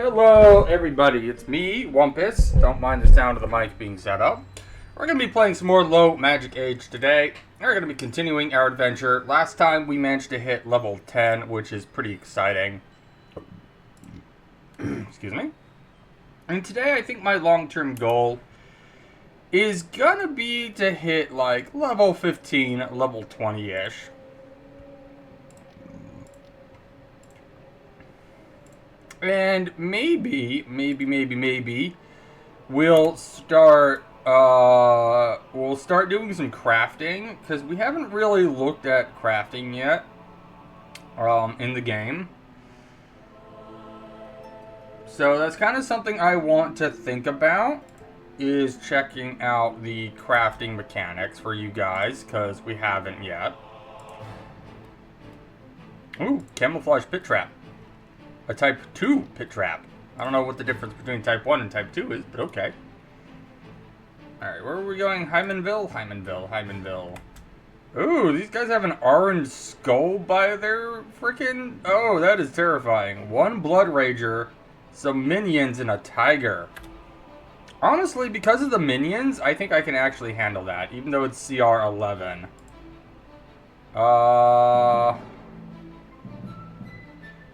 Hello everybody, it's me, Wumpus. Don't mind the sound of the mic being set up. We're going to be playing some more low Magic Age today. We're going to be continuing our adventure. Last time we managed to hit level 10, which is pretty exciting. Excuse me. And today I think my long-term goal is going to be to hit like level 15, level 20-ish. And maybe we'll start doing some crafting, because we haven't really looked at crafting yet in the game. So that's kind of something I want to think about, is checking out the crafting mechanics for you guys, because we haven't yet. Ooh, camouflage pit trap. A type 2 pit trap. I don't know what the difference between type 1 and type 2 is, but okay. Alright, where are we going? Hymanville. Ooh, these guys have an orange skull by their freaking... Oh, that is terrifying. One Blood Rager, some minions, and a tiger. Honestly, because of the minions, I think I can actually handle that, even though it's CR 11.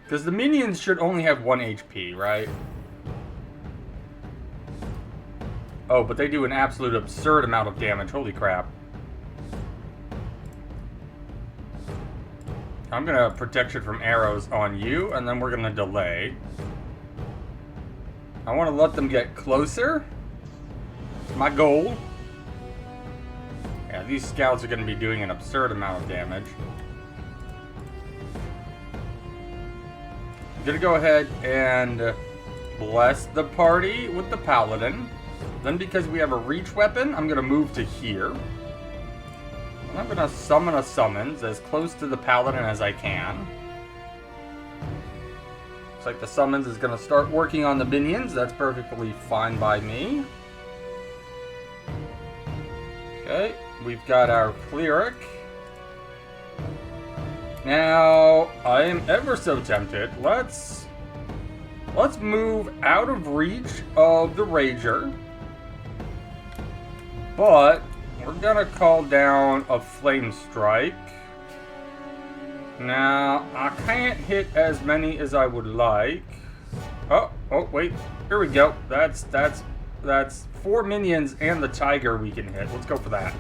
Because the minions should only have 1 HP, right? Oh, but they do an absolute absurd amount of damage. Holy crap. I'm going to protection from arrows on you, and then we're going to delay. I want to let them get closer. It's my goal. Yeah, these scouts are going to be doing an absurd amount of damage. I'm gonna go ahead and bless the party with the paladin. Then, because we have a reach weapon, I'm gonna move to here. And I'm gonna summon a summons as close to the paladin as I can. Looks like the summons is gonna start working on the minions. That's perfectly fine by me. Okay, we've got our cleric. Now, I am ever so tempted. Let's move out of reach of the Rager. But we're gonna call down a Flame Strike. Now, I can't hit as many as I would like. Oh, wait. Here we go. That's 4 minions and the tiger we can hit. Let's go for that.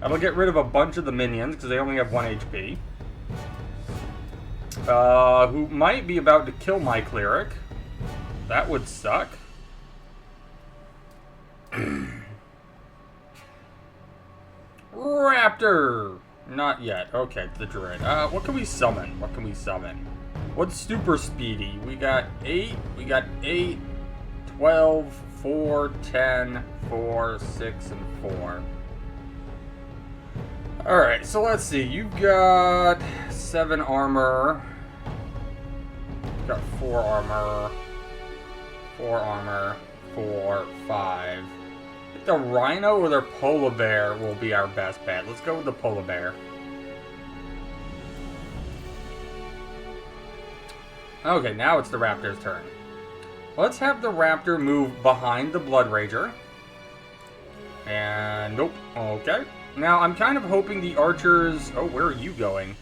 That'll get rid of a bunch of the minions because they only have 1 HP. Who might be about to kill my cleric. That would suck. Raptor! Not yet. Okay, the Druid. What can we summon? What's super speedy? We got 8, 12, 4, 10, 4, 6, and 4. Alright, so let's see. You've got 7 armor. You've got 4 armor. 4, 5. I think the Rhino or the Polar Bear will be our best bet. Let's go with the Polar Bear. Okay, now it's the Raptor's turn. Let's have the Raptor move behind the Blood Rager. And nope. Okay. Now, I'm kind of hoping the archers... Oh, where are you going?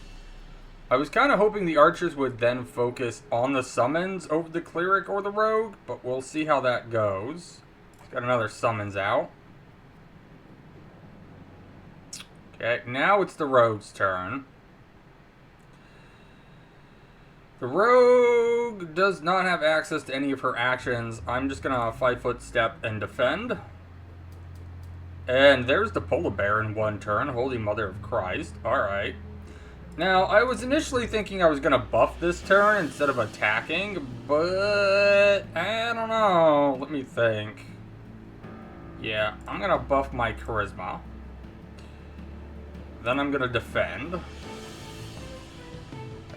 I was kind of hoping the archers would then focus on the summons over the cleric or the rogue, but we'll see how that goes. Got another summons out. Okay, now it's the rogue's turn. The rogue does not have access to any of her actions. I'm just going to 5-foot step and defend. And there's the Polar Bear in 1 turn. Holy Mother of Christ. Alright. Now, I was initially thinking I was going to buff this turn instead of attacking, but I don't know. Let me think. Yeah, I'm going to buff my charisma. Then I'm going to defend.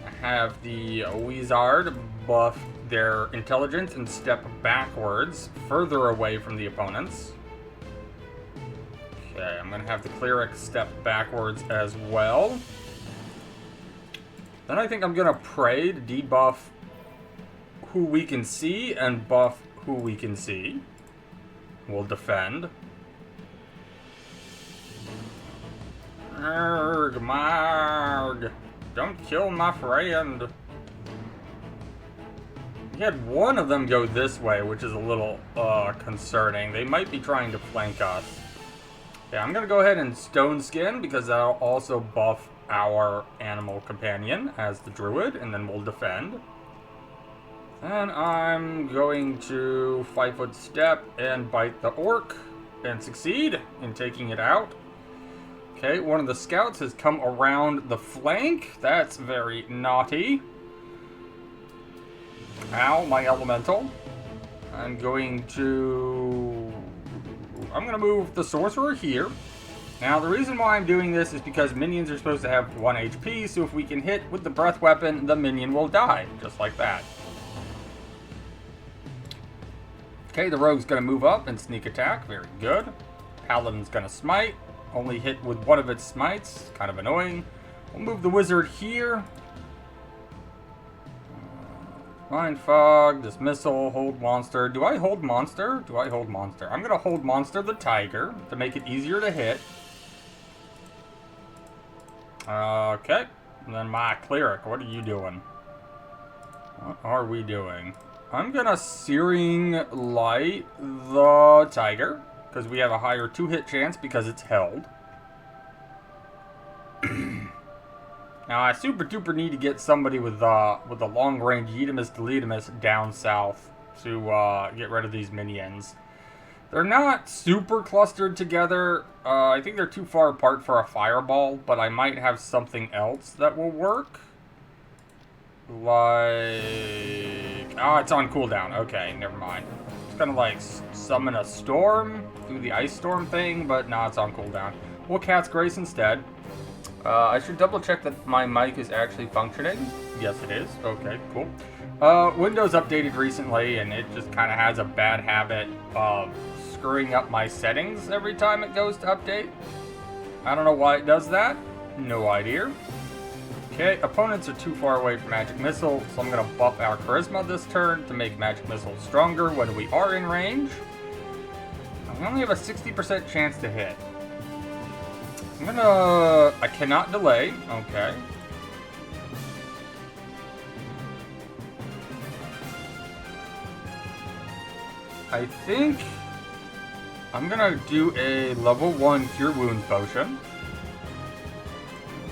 I have the Wizard buff their intelligence and step backwards, further away from the opponents. Okay, I'm going to have the cleric step backwards as well. Then I think I'm going to pray to debuff who we can see and buff who we can see. We'll defend. Arg, marg. Don't kill my friend. We had one of them go this way, which is a little concerning. They might be trying to flank us. Yeah, I'm going to go ahead and Stone Skin because that'll also buff our animal companion as the druid, and then we'll defend. And I'm going to 5-foot step and bite the orc and succeed in taking it out. Okay, one of the scouts has come around the flank. That's very naughty. Ow, my elemental. I'm going to move the sorcerer here. Now, the reason why I'm doing this is because minions are supposed to have 1 HP, so if we can hit with the breath weapon, the minion will die, just like that. Okay, the rogue's going to move up and sneak attack. Very good. Paladin's going to smite. Only hit with one of its smites. Kind of annoying. We'll move the wizard here. Mind Fog, Dismissal, Hold Monster. Do I hold Monster? Do I hold Monster? I'm going to hold Monster the Tiger to make it easier to hit. Okay. And then my Cleric, what are you doing? What are we doing? I'm going to Searing Light the Tiger, because we have a higher 2-hit chance because it's held. Now, I super duper need to get somebody with a long-range Yeetimus Deletimus down south to get rid of these minions. They're not super clustered together. I think they're too far apart for a fireball, but I might have something else that will work. Like... Oh, it's on cooldown. Okay, never mind. It's gonna, like, summon a storm, do the ice storm thing, but no, it's on cooldown. We'll Cat's Grace instead. I should double check that my mic is actually functioning. Yes, it is. Okay, cool. Windows updated recently, and it just kind of has a bad habit of screwing up my settings every time it goes to update. I don't know why it does that. No idea. Okay, opponents are too far away from Magic Missile, so I'm going to buff our Charisma this turn to make Magic Missile stronger when we are in range. We only have a 60% chance to hit. I cannot delay. Okay. I think I'm gonna do a level 1 Cure Wounds potion.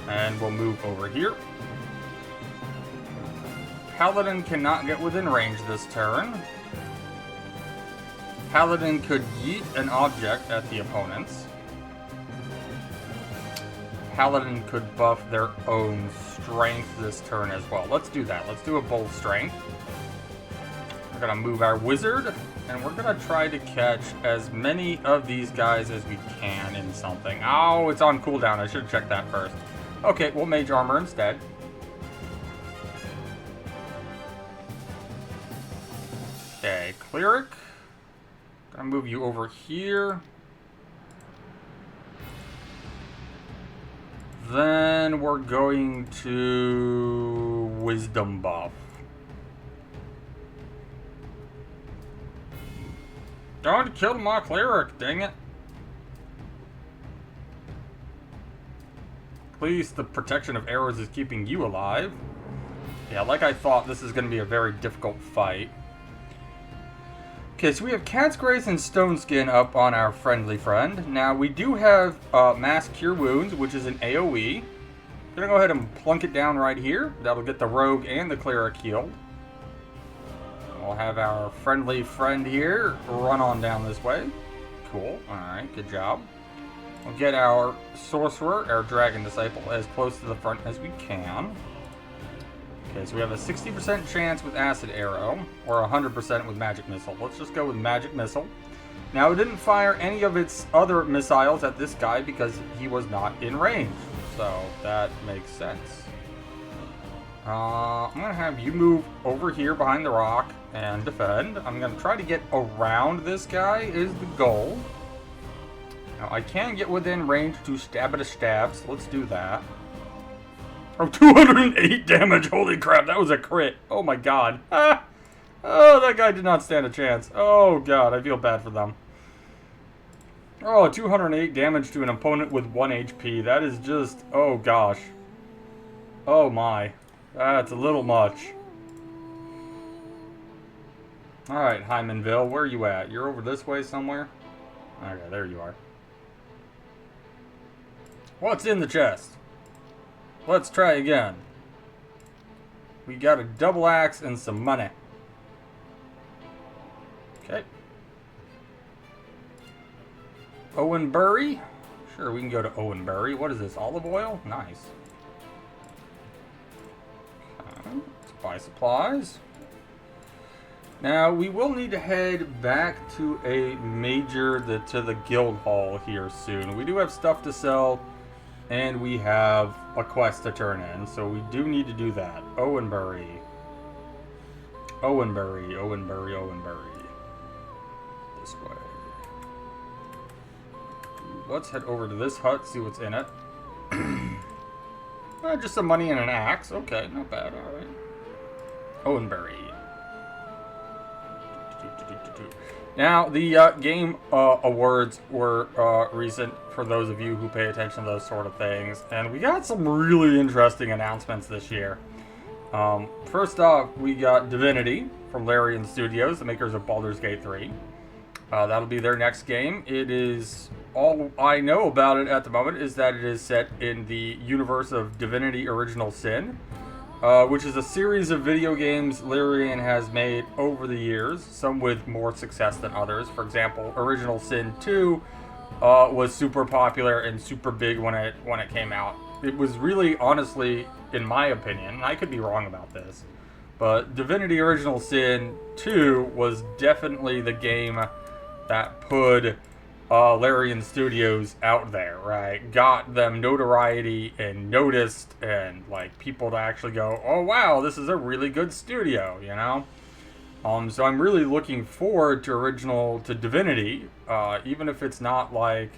And we'll move over here. Paladin cannot get within range this turn. Paladin could yeet an object at the opponents. Paladin could buff their own strength this turn as well. Let's do that. Let's do a bold strength. We're going to move our wizard, and we're going to try to catch as many of these guys as we can in something. Oh, it's on cooldown. I should have checked that first. Okay, we'll mage armor instead. Okay, cleric. Gonna move you over here. Then we're going to wisdom buff. Don't kill my cleric, dang it. At least the protection of arrows is keeping you alive. Yeah, like I thought, this is going to be a very difficult fight. Okay, so we have Cat's Grace and Stone Skin up on our friendly friend. Now, we do have Mass Cure Wounds, which is an AoE. I'm going to go ahead and plunk it down right here. That'll get the rogue and the cleric healed. We'll have our friendly friend here run on down this way. Cool. Alright, good job. We'll get our sorcerer, our dragon disciple, as close to the front as we can. Okay, so we have a 60% chance with acid arrow, or 100% with magic missile. Let's just go with magic missile. Now, it didn't fire any of its other missiles at this guy because he was not in range. So, that makes sense. I'm going to have you move over here behind the rock and defend. I'm going to try to get around this guy is the goal. Now, I can get within range to stab at a stab, so let's do that. Oh, 208 damage! Holy crap, that was a crit! Oh my god. Ah! Oh, that guy did not stand a chance. Oh, God, I feel bad for them. Oh, 208 damage to an opponent with 1 HP. That is just... Oh, gosh. Oh, my. That's a little much. Alright, Hymanville, where are you at? You're over this way somewhere? Okay, there you are. What's in the chest? Let's try again. We got a double axe and some money. Okay. Owenbury? Sure, we can go to Owenbury. What is this? Olive oil? Nice. Okay. Let's buy supplies. Now, we will need to head back to to the guild hall here soon. We do have stuff to sell, and we have a quest to turn in, so we do need to do that. Owenbury. Owenbury, Owenbury, Owenbury. This way. Let's head over to this hut, see what's in it. Just some money and an axe. Okay, not bad, alright. Owenbury. Now, the game awards were recent for those of you who pay attention to those sort of things, and we got some really interesting announcements this year. First off, we got Divinity from Larian Studios, the makers of Baldur's Gate 3. That'll be their next game. It is... All I know about it at the moment is that it is set in the universe of Divinity Original Sin, which is a series of video games Larian has made over the years, some with more success than others. For example, Original Sin 2 was super popular and super big when it came out. It was really, honestly, in my opinion, and I could be wrong about this, but Divinity Original Sin 2 was definitely the game that put Larian Studios out there, right? Got them notoriety and noticed, and like people to actually go, oh wow, this is a really good studio, you know? So I'm really looking forward to Divinity, even if it's not like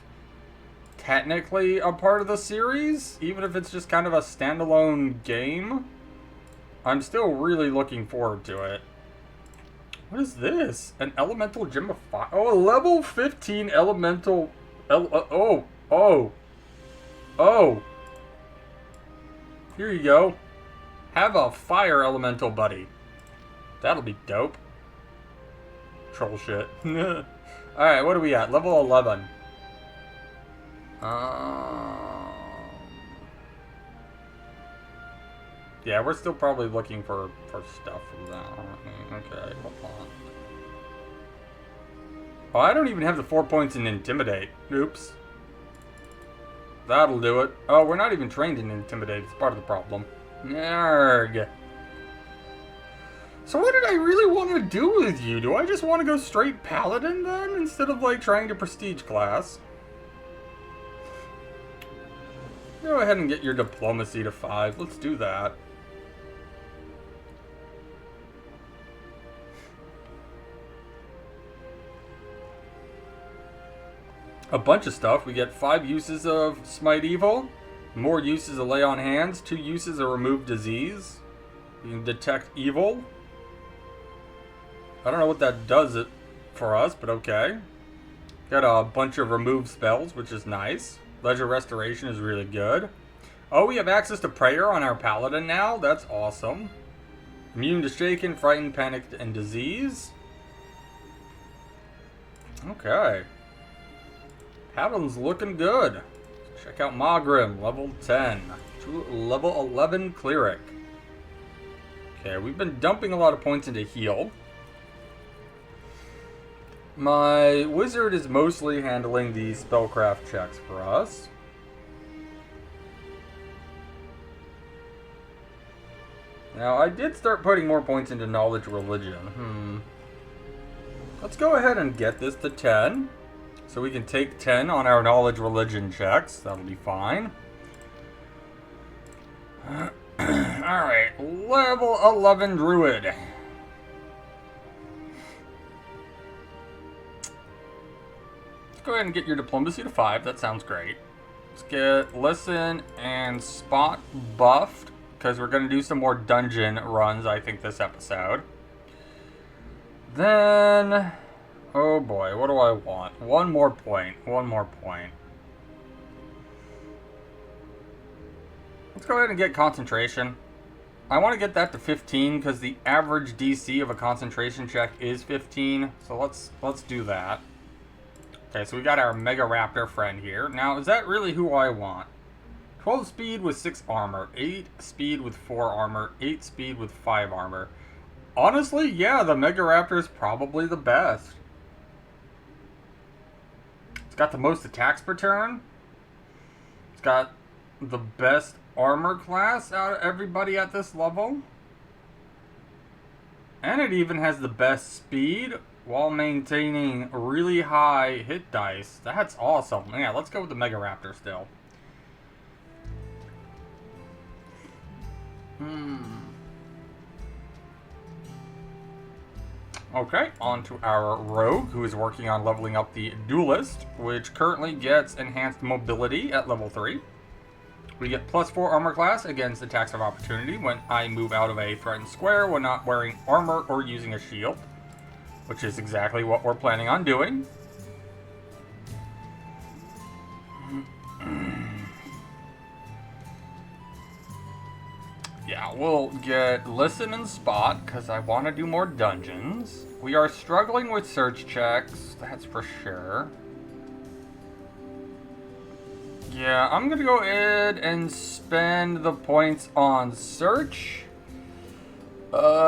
technically a part of the series, even if it's just kind of a standalone game. I'm still really looking forward to it. What is this? An elemental gem of fire. Oh, a level 15 elemental. Oh. Here you go. Have a fire elemental buddy. That'll be dope. Troll shit. Alright, what are we at? Level 11. Yeah, we're still probably looking for stuff from that, aren't we? Okay, hold on. Oh, I don't even have the 4 points in Intimidate. Oops. That'll do it. Oh, we're not even trained in Intimidate. It's part of the problem. Narg. So what did I really want to do with you? Do I just want to go straight Paladin then, instead of like trying to Prestige class? Go ahead and get your Diplomacy to 5. Let's do that. A bunch of stuff. We get 5 uses of Smite Evil, more uses of Lay on Hands, 2 uses of Remove Disease. You can detect evil. I don't know what that does it for us, but okay. Got a bunch of remove spells, which is nice. Leisure Restoration is really good. Oh, we have access to Prayer on our Paladin now. That's awesome. Immune to Shaken, Frightened, Panicked, and Disease. Okay. Paladin's looking good. Check out Magrim, level 10. To level 11 Cleric. Okay, we've been dumping a lot of points into heal. My wizard is mostly handling the spellcraft checks for us. Now, I did start putting more points into knowledge religion. Let's go ahead and get this to 10. So we can take 10 on our knowledge religion checks. That'll be fine. Alright, level 11 druid. Let's go ahead and get your diplomacy to 5. That sounds great. Let's get listen and spot buffed, because we're going to do some more dungeon runs, I think, this episode. Then, oh boy, what do I want? One more point. One more point. Let's go ahead and get concentration. I want to get that to 15 because the average DC of a concentration check is 15. So let's do that. Okay, so we got our Mega Raptor friend here. Now, is that really who I want? 12 speed with 6 armor, 8 speed with 4 armor, 8 speed with 5 armor. Honestly, yeah, the Mega Raptor is probably the best. It's got the most attacks per turn. It's got the best armor class out of everybody at this level. And it even has the best speed while maintaining really high hit dice. That's awesome. Yeah, let's go with the Mega Raptor still. Okay, on to our Rogue, who is working on leveling up the Duelist, which currently gets enhanced mobility at level 3. We get plus 4 armor class against attacks of opportunity when I move out of a threatened square when not wearing armor or using a shield, which is exactly what we're planning on doing. Yeah, we'll get Listen and Spot, because I want to do more dungeons. We are struggling with search checks, that's for sure. Yeah, I'm going to go ahead and spend the points on search.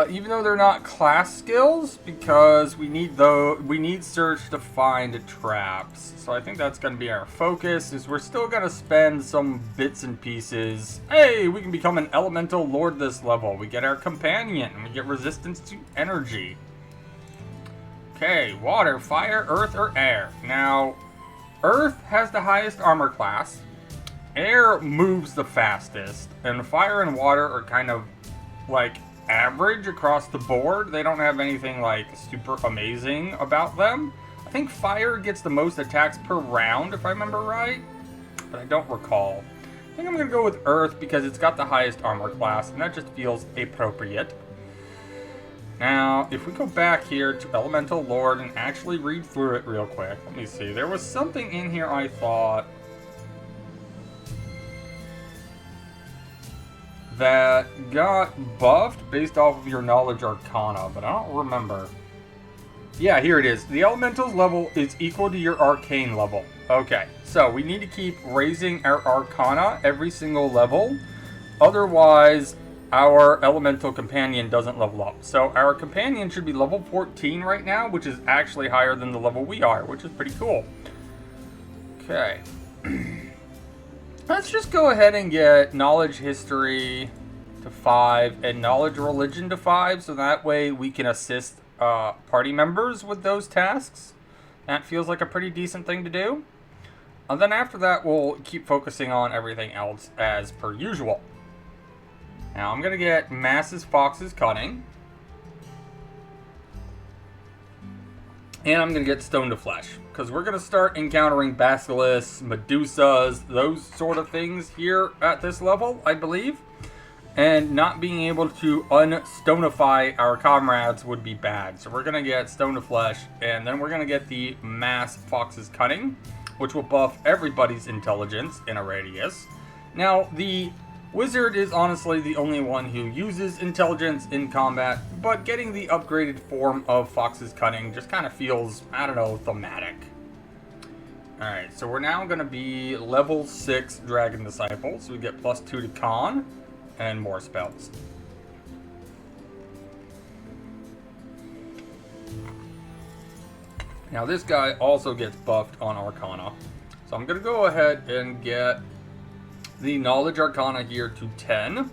Even though they're not class skills, because we need search to find traps. So I think that's going to be our focus, is we're still going to spend some bits and pieces. Hey, we can become an elemental lord this level. We get our companion, and we get resistance to energy. Okay, water, fire, earth, or air. Now, earth has the highest armor class. Air moves the fastest, and fire and water are kind of like average across the board. They don't have anything like super amazing about them. I think fire gets the most attacks per round, if I remember right, but I don't recall. I think I'm going to go with earth because it's got the highest armor class, and that just feels appropriate. Now, if we go back here to Elemental Lord and actually read through it real quick, let me see. There was something in here I thought that got buffed based off of your knowledge arcana, but I don't remember. Yeah, here it is. The elemental's level is equal to your arcane level. Okay, so we need to keep raising our arcana every single level. Otherwise, our elemental companion doesn't level up. So our companion should be level 14 right now, which is actually higher than the level we are, which is pretty cool. Okay. Let's just go ahead and get knowledge history to 5 and knowledge religion to 5, so that way we can assist party members with those tasks. That feels like a pretty decent thing to do. And then after that, we'll keep focusing on everything else as per usual. Now I'm going to get Masses, Foxes, Cunning. And I'm going to get Stone to Flesh, because we're going to start encountering basilisks, medusas, those sort of things here at this level, I believe. And not being able to unstonify our comrades would be bad. So we're going to get Stone to Flesh, and then we're going to get the Mass Fox's Cunning, which will buff everybody's intelligence in a radius. Now, the Wizard is honestly the only one who uses intelligence in combat, but getting the upgraded form of Fox's Cunning just kind of feels, I don't know, thematic. Alright, so we're now going to be level 6 Dragon Disciple, so we get plus 2 to Con, and more spells. Now this guy also gets buffed on Arcana, so I'm going to go ahead and get the Knowledge Arcana here to 10.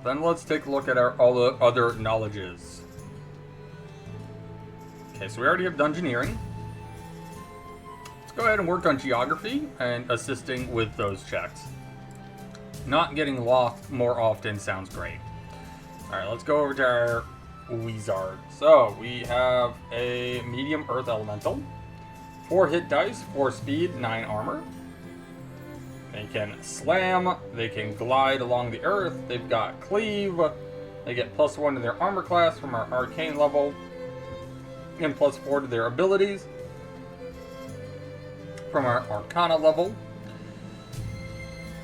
Then let's take a look at our all the other knowledges. Okay, so we already have Dungeoneering. Let's go ahead and work on Geography and assisting with those checks. Not getting lost more often sounds great. Alright, let's go over to our Wizard. So, we have a Medium Earth Elemental. 4 hit dice, 4 speed, 9 armor. They can slam, they can glide along the earth, they've got cleave, they get plus 1 to their armor class from our arcane level. and +4 to their abilities from our Arcana level.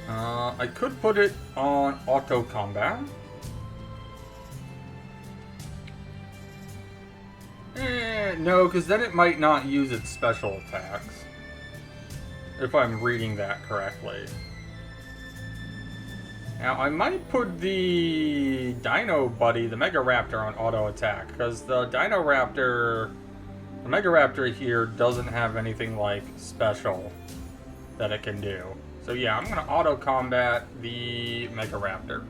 I could put it on auto combat. No, because then it might not use its special attacks. If I'm reading that correctly. Now, I might put the Dino Buddy, the Mega Raptor, on auto attack. Because the Dino Raptor, the Mega Raptor here doesn't have anything like special that it can do. So yeah, I'm going to auto combat the Mega Raptor.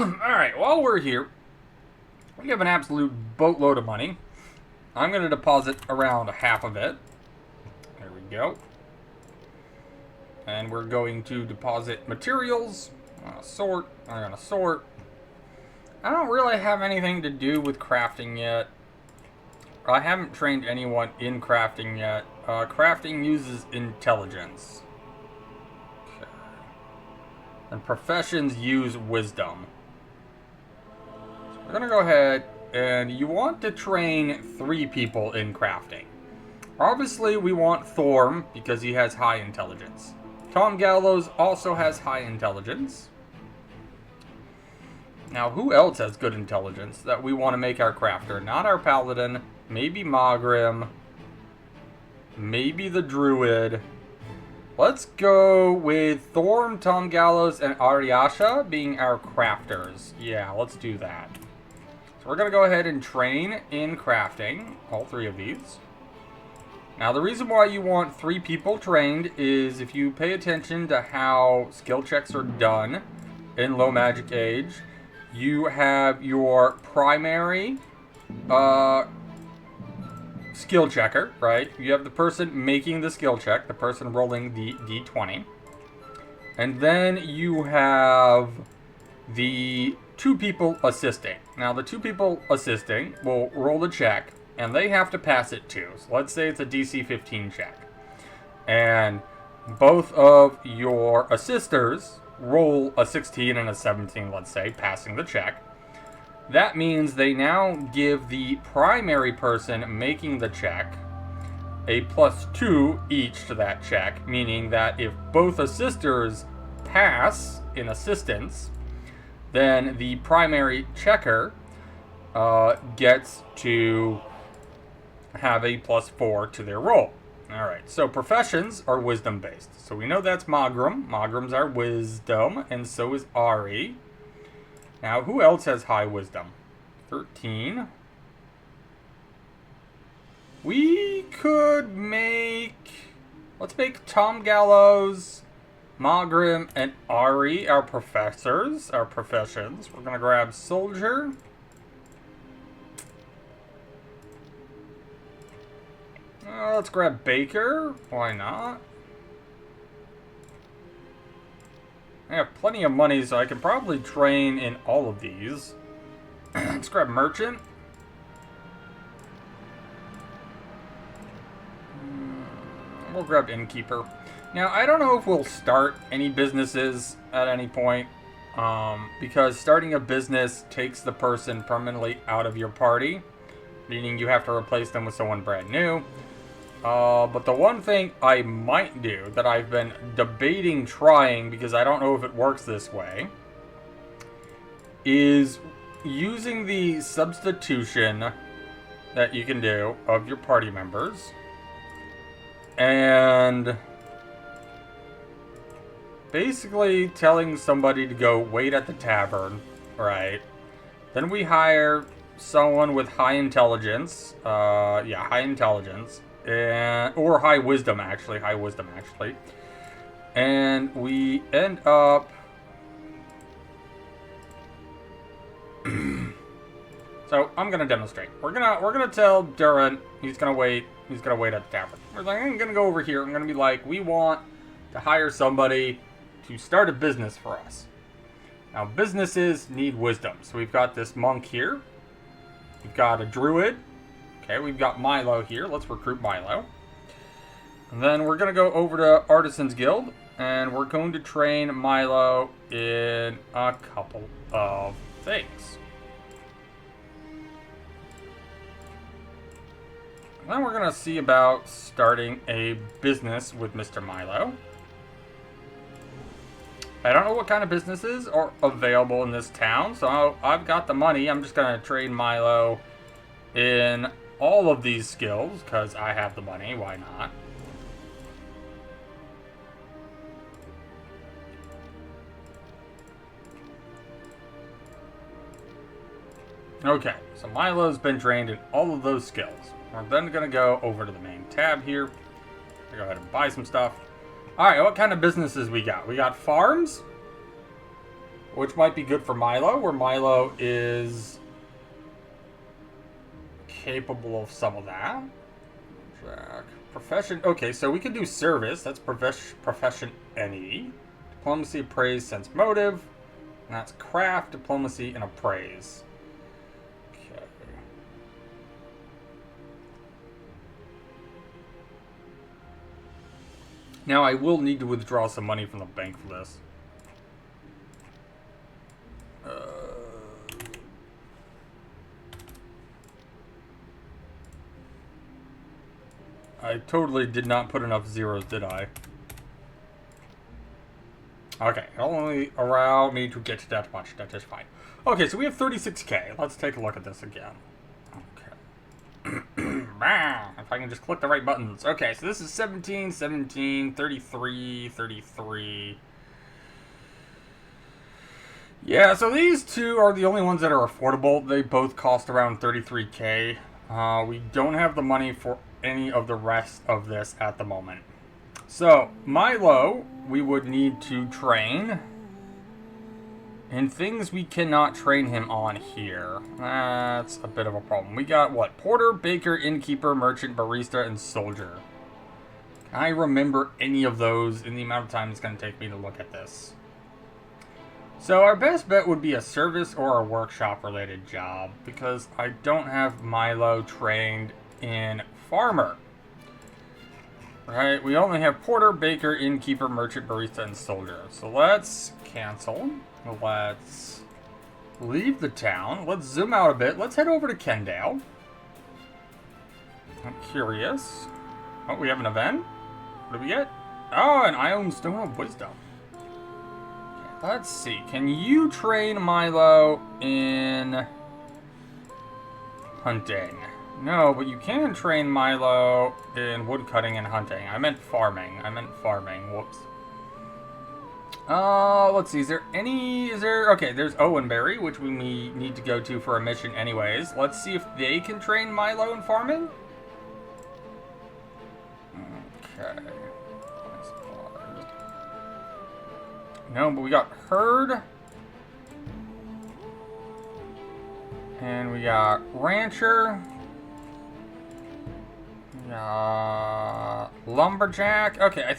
Alright, while we're here, we have an absolute boatload of money. I'm going to deposit around half of it. There we go. And we're going to deposit materials. I'm going to sort. I'm going to sort. I don't really have anything to do with crafting yet. I haven't trained anyone in crafting yet. Crafting uses intelligence. Okay. And professions use wisdom. So we're going to go ahead, and you want to train 3 people in crafting. Obviously, we want Thorm, because he has high intelligence. Tom Gallows also has high intelligence. Now, who else has good intelligence that we want to make our crafter? Not our paladin. Maybe Magrim. Maybe the druid. Let's go with Thorm, Tom Gallows, and Ariasha being our crafters. Yeah, let's do that. So we're going to go ahead and train in crafting. All 3 of these. Now, the reason why you want 3 people trained is if you pay attention to how skill checks are done in Low Magic Age, you have your primary skill checker, right? You have the person making the skill check, the person rolling the d20. And then you have the 2 people assisting. Now, the 2 people assisting will roll the check, and they have to pass it too. So let's say it's a DC 15 check. And both of your assisters roll a 16 and a 17, let's say, passing the check. That means they now give the primary person making the check a +2 each to that check, meaning that if both assisters pass in assistance, then the primary checker gets to have a +4 to their roll. Alright, so professions are wisdom based. So we know that's Magrim. Magrim's our wisdom, and so is Ari. Now, who else has high wisdom? 13. We could make... Let's make Tom Gallows, Magrim, and Ari our professors, our professions. We're going to grab Soldier. Let's grab Baker. Why not? I have plenty of money, so I can probably train in all of these. Let's grab Merchant. We'll grab Innkeeper. Now, I don't know if we'll start any businesses at any point, because starting a business takes the person permanently out of your party, meaning you have to replace them with someone brand new. But the one thing I might do that I've been debating trying, because I don't know if it works this way, is using the substitution that you can do of your party members and basically telling somebody to go wait at the tavern, right? Then we hire someone with high intelligence, high intelligence, or high wisdom actually, and we end up so I'm gonna demonstrate. We're gonna tell Durant he's gonna wait at the tavern. We're like, I'm gonna go over here. I'm gonna be like, we want to hire somebody to start a business for us. Now, businesses need wisdom, so we've got this monk here, we've got a druid. Okay, we've got Milo here. Let's recruit Milo. And then we're going to go over to Artisans Guild, And we're going to train Milo in a couple of things. Then we're going to see about starting a business with Mr. Milo. I don't know what kind of businesses are available in this town, so I've got the money. I'm just going to train Milo in all of these skills, because I have the money. Why not? Okay, so Milo's been trained in all of those skills. We're then going to go over to the main tab here. Go ahead and buy some stuff. Alright, what kind of businesses we got? We got farms, which might be good for Milo, where Milo is capable of some of that. Jack. Profession. Okay, so we can do service. That's profession any. Diplomacy, praise, sense motive. And that's craft, diplomacy, and appraise. Okay. Now I will need to withdraw some money from the bank for this. I totally did not put enough zeros, did I? Okay, it'll only allow me to get that much. That is fine. Okay, so we have 36k. Let's take a look at this again. Okay. If I can just click the right buttons. Okay, so this is 17, 17, 33, 33. Yeah, so these two are the only ones that are affordable. They both cost around 33k. We don't have the money for any of the rest of this at the moment. So, Milo, we would need to train. And things we cannot train him on here. That's a bit of a problem. We got, what? Porter, baker, innkeeper, merchant, barista, and soldier. Can I remember any of those in the amount of time it's going to take me to look at this? So our best bet would be a service or a workshop related job, because I don't have Milo trained in farmer. Right, we only have porter, baker, innkeeper, merchant, barista, and soldier. So let's cancel. Let's leave the town. Let's zoom out a bit. Let's head over to Kendale. I'm curious. Oh, we have an event? What do we get? Oh, an Ion Stone of Wisdom. Okay, let's see. Can you train Milo in hunting? No, but you can train Milo in woodcutting and hunting. I meant farming. Whoops. Let's see. Okay, there's Owenberry, which we need to go to for a mission anyways. Let's see if they can train Milo in farming. Okay. No, but we got herd. And we got rancher. Lumberjack. Okay, I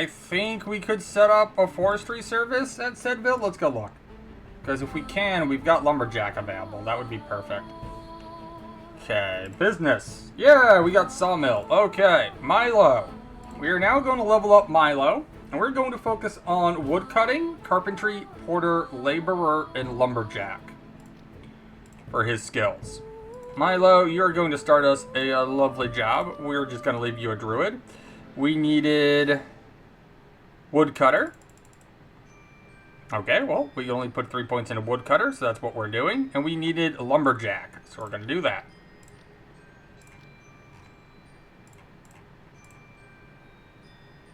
think we could set up a forestry service at Sedville. Let's go look. Because if we can, we've got lumberjack available. That would be perfect. Okay, business. Yeah, we got sawmill. Okay, Milo. We are now going to level up Milo. And we're going to focus on woodcutting, carpentry, porter, laborer, and lumberjack for his skills. Milo, you're going to start us a lovely job. We're just going to leave you a druid. We needed woodcutter. Okay, well, we only put 3 points into woodcutter, so that's what we're doing. And we needed lumberjack, so we're going to do that.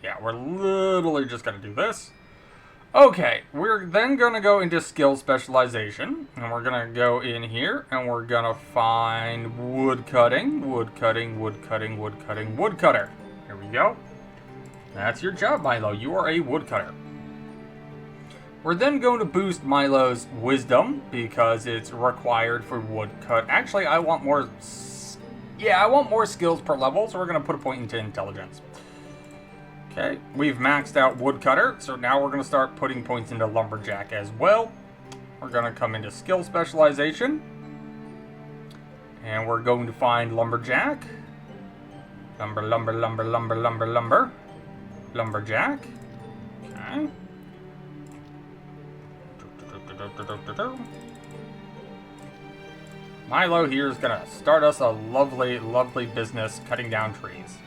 Yeah, we're literally just going to do this. Okay, we're then going to go into skill specialization, and we're going to go in here, and we're going to find woodcutting. Here we go. That's your job, Milo. You are a woodcutter. We're then going to boost Milo's wisdom, because it's required for woodcut. Actually, I want more skills per level, so we're going to put a point into intelligence. Okay, we've maxed out woodcutter, so now we're going to start putting points into lumberjack as well. We're going to come into skill specialization. And we're going to find lumberjack. Lumberjack. Okay. Okay. Milo here is gonna start us a lovely, lovely business cutting down trees.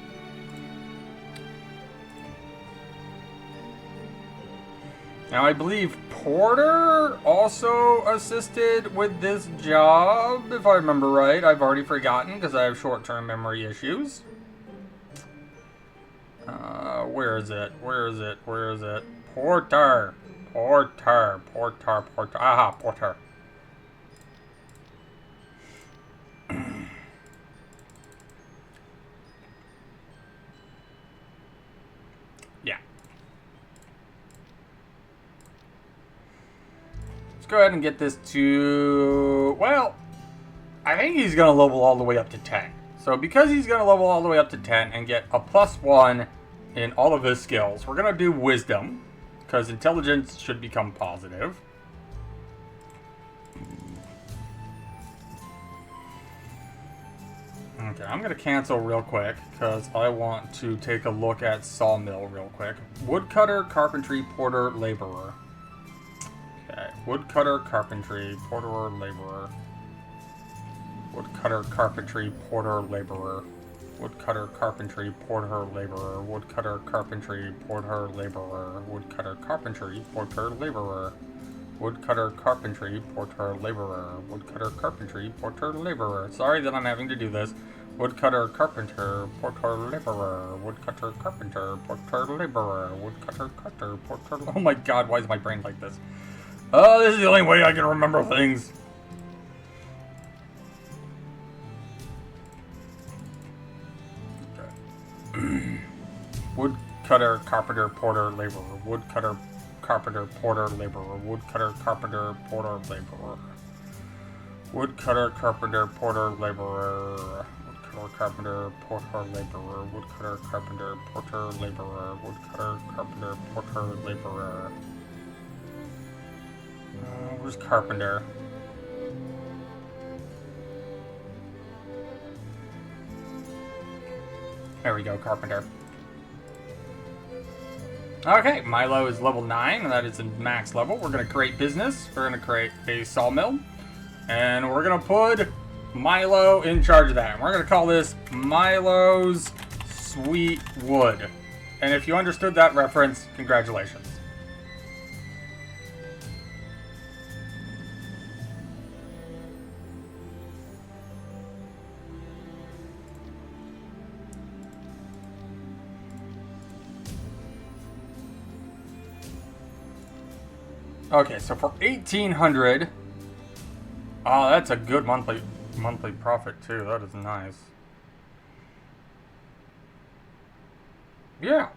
Now, I believe Porter also assisted with this job, if I remember right. I've already forgotten because I have short-term memory issues. Where is it? Where is it? Where is it? Porter. Porter. Porter. Porter. Aha, Porter. Yeah. Let's go ahead and get this to... Well, I think he's going to level all the way up to 10. So because he's going to level all the way up to 10 and get a +1 in all of his skills, we're going to do Wisdom, because Intelligence should become positive. Okay, I'm going to cancel real quick, because I want to take a look at Sawmill real quick. Woodcutter, Carpentry, Porter, Laborer. Okay, Woodcutter, Carpentry, Porter, Laborer. Woodcutter, Carpentry, Porter, Laborer. Woodcutter, Carpentry, Porter, Laborer. Woodcutter, Carpentry, Porter, Laborer. Woodcutter, Carpentry, Porter, Laborer. Woodcutter, Carpentry, Porter, Laborer. Woodcutter, Carpentry, Porter, Laborer. Sorry that I'm having to do this. Woodcutter, Carpenter, Porter, Laborer. Woodcutter, Carpenter, Porter, Laborer. Woodcutter, Cutter, Porter... Oh my god, why is my brain like this? Oh, this is the only way I can remember things. Woodcutter, Carpenter, Porter, Laborer. Woodcutter, Carpenter, Porter, Laborer. Woodcutter, Carpenter, Porter, Laborer. Woodcutter, Carpenter, Porter, Laborer. Woodcutter, Carpenter, Porter, Laborer. Woodcutter, Carpenter, Porter, Laborer. Woodcutter, Carpenter, Porter, Laborer. Where's Carpenter? There we go, Carpenter. Okay, Milo is level 9, and that is a max level. We're going to create business. We're going to create a sawmill. And we're going to put Milo in charge of that. And we're going to call this Milo's Sweet Wood. And if you understood that reference, congratulations. Okay, so for 1,800, oh, that's a good monthly profit too. That is nice. Yeah.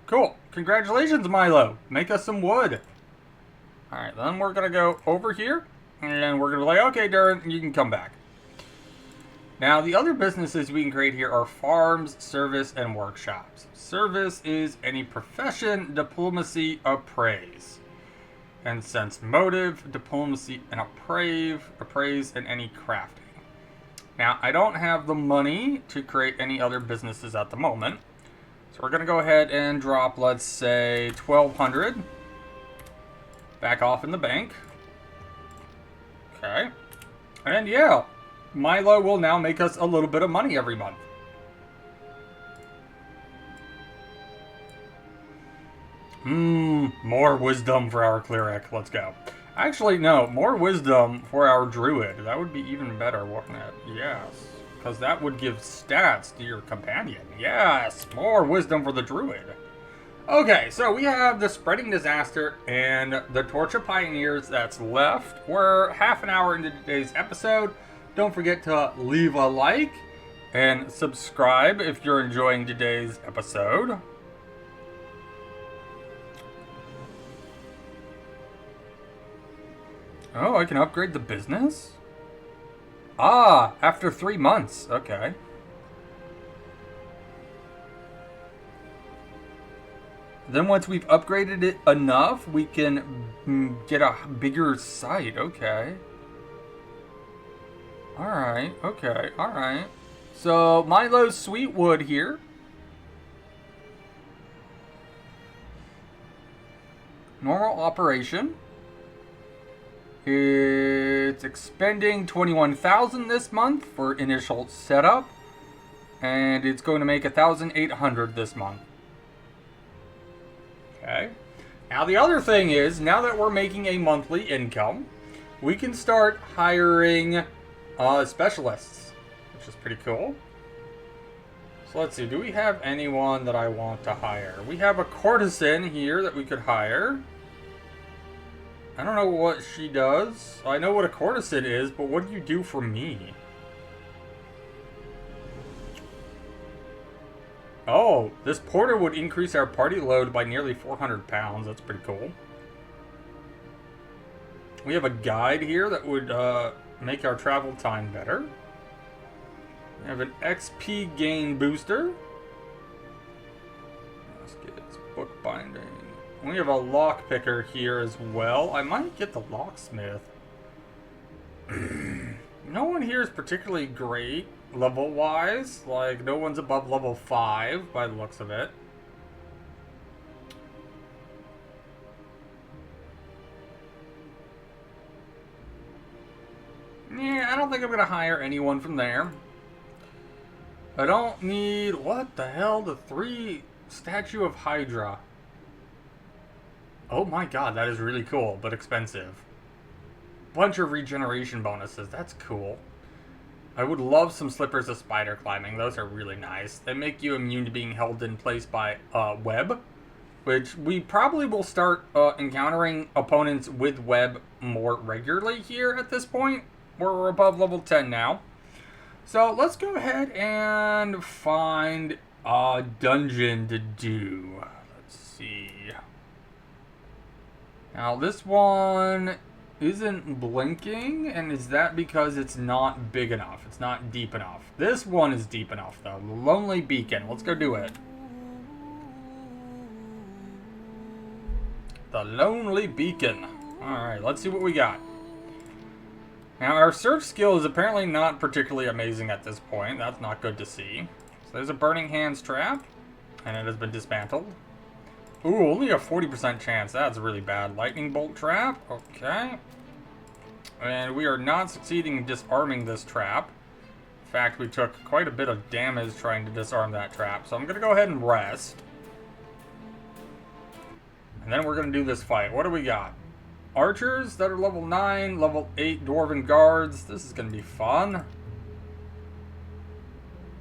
Cool. Congratulations, Milo. Make us some wood. All right, then we're gonna go over here, and we're gonna be like, okay, Darren, you can come back. Now, the other businesses we can create here are farms, service, and workshops. Service is any profession, diplomacy, appraise. And sense motive, diplomacy, and appraise, and any crafting. Now, I don't have the money to create any other businesses at the moment. So we're going to go ahead and drop, let's say, 1,200 back off in the bank. Okay. And yeah, Milo will now make us a little bit of money every month. More wisdom for our cleric. Let's go. Actually, no, more wisdom for our druid. That would be even better, wouldn't it? Yes, because that would give stats to your companion. Yes, more wisdom for the druid. Okay, so we have the Spreading Disaster and the Torch of Pioneers that's left. We're half an hour into today's episode. Don't forget to leave a like and subscribe if you're enjoying today's episode. Oh, I can upgrade the business? Ah, after 3 months. Okay. Then once we've upgraded it enough, we can get a bigger site. Okay. Alright, okay, alright. So, Milo's Sweetwood here. Normal operation. It's expending 21,000 this month for initial setup. And it's going to make 1,800 this month. Okay. Now the other thing is, now that we're making a monthly income, we can start hiring specialists, which is pretty cool. So let's see, do we have anyone that I want to hire? We have a courtesan here that we could hire. I don't know what she does. I know what a courtesan is, but what do you do for me? Oh, this porter would increase our party load by nearly 400 pounds. That's pretty cool. We have a guide here that would make our travel time better. We have an XP gain booster. Let's get its book binding. We have a lock picker here as well. I might get the locksmith. No one here is particularly great level-wise. Like, no one's above level 5 by the looks of it. Yeah, I don't think I'm going to hire anyone from there. I don't need... What the hell? The 3 statue of Hydra. Oh my god, that is really cool, but expensive. Bunch of regeneration bonuses. That's cool. I would love some slippers of spider climbing. Those are really nice. They make you immune to being held in place by web, which we probably will start encountering opponents with web more regularly here at this point. We're above level 10 now. So let's go ahead and find a dungeon to do. Let's see. Now this one isn't blinking, and is that because it's not big enough? It's not deep enough. This one is deep enough though. The Lonely Beacon. Let's go do it. The Lonely Beacon. Alright, let's see what we got. Now, our search skill is apparently not particularly amazing at this point. That's not good to see. So there's a Burning Hands trap, and it has been dismantled. Ooh, only a 40% chance. That's really bad. Lightning Bolt trap. Okay. And we are not succeeding in disarming this trap. In fact, we took quite a bit of damage trying to disarm that trap. So I'm going to go ahead and rest. And then we're going to do this fight. What do we got? Archers that are level 9, level 8 Dwarven Guards. This is going to be fun.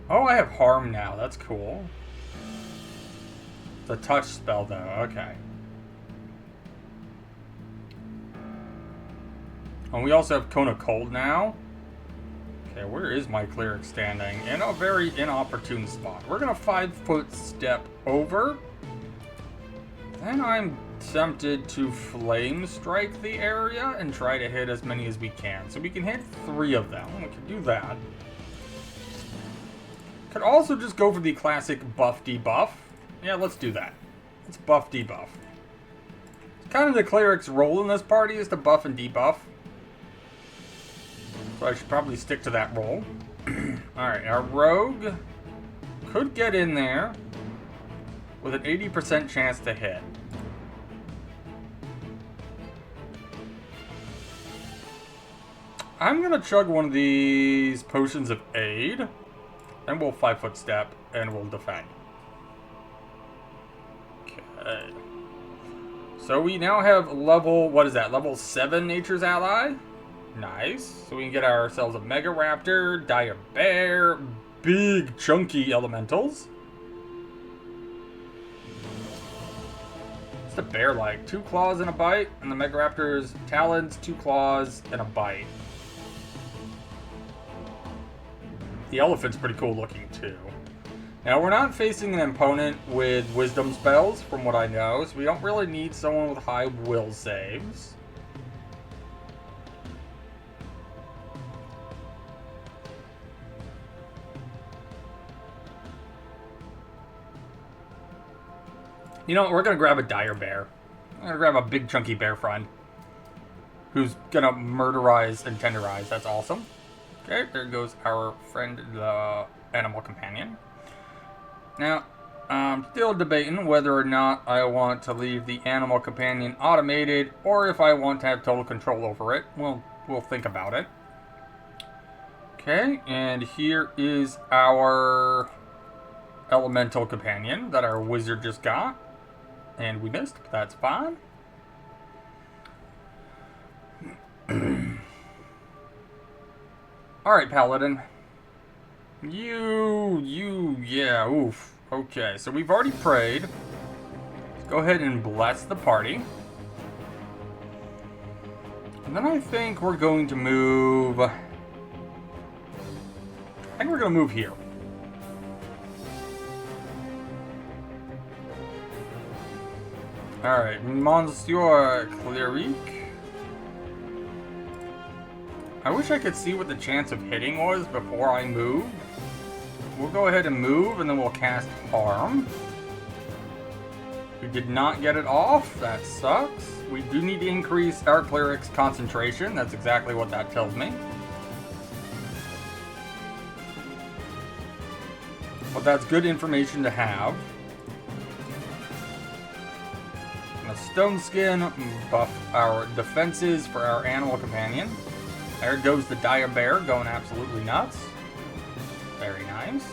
Oh, I have Harm now. That's cool. The touch spell, though. Okay. And we also have Cone of Cold now. Okay, where is my cleric standing? In a very inopportune spot. We're going to 5-foot step over. Then I'm tempted to flame strike the area and try to hit as many as we can. So we can hit 3 of them. We can do that. Could also just go for the classic buff debuff. Yeah, let's do that. Let's buff debuff. It's kind of the cleric's role in this party is to buff and debuff. So I should probably stick to that role. Alright, our rogue could get in there with an 80% chance to hit. I'm going to chug one of these potions of aid. Then we'll 5-foot step and we'll defend. Okay. So we now have level, what is that? Level 7 Nature's Ally. Nice. So we can get ourselves a Mega Raptor, Dire Bear, big chunky elementals. What's the bear like? 2 claws and a bite. And the Mega Raptor's talons, 2 claws and a bite. The elephant's pretty cool looking too. Now we're not facing an opponent with wisdom spells from what I know, so we don't really need someone with high will saves. You know what, we're gonna grab a dire bear. I'm gonna grab a big chunky bear friend who's gonna murderize and tenderize. That's awesome. Okay, there goes our friend, the animal companion. Now, I'm still debating whether or not I want to leave the animal companion automated or if I want to have total control over it. We'll think about it. Okay, and here is our elemental companion that our wizard just got. And we missed, but that's fine. Alright, Paladin. Yeah, oof. Okay, so we've already prayed. Let's go ahead and bless the party. And then I think we're going to move... I think we're going to move here. Alright, Monsieur Cleric. I wish I could see what the chance of hitting was before I move. We'll go ahead and move, and then we'll cast Harm. We did not get it off. That sucks. We do need to increase our Cleric's concentration. That's exactly what that tells me. But that's good information to have. And a Stone Skin buff our defenses for our animal companion. There goes the Dire Bear going absolutely nuts. Very nice.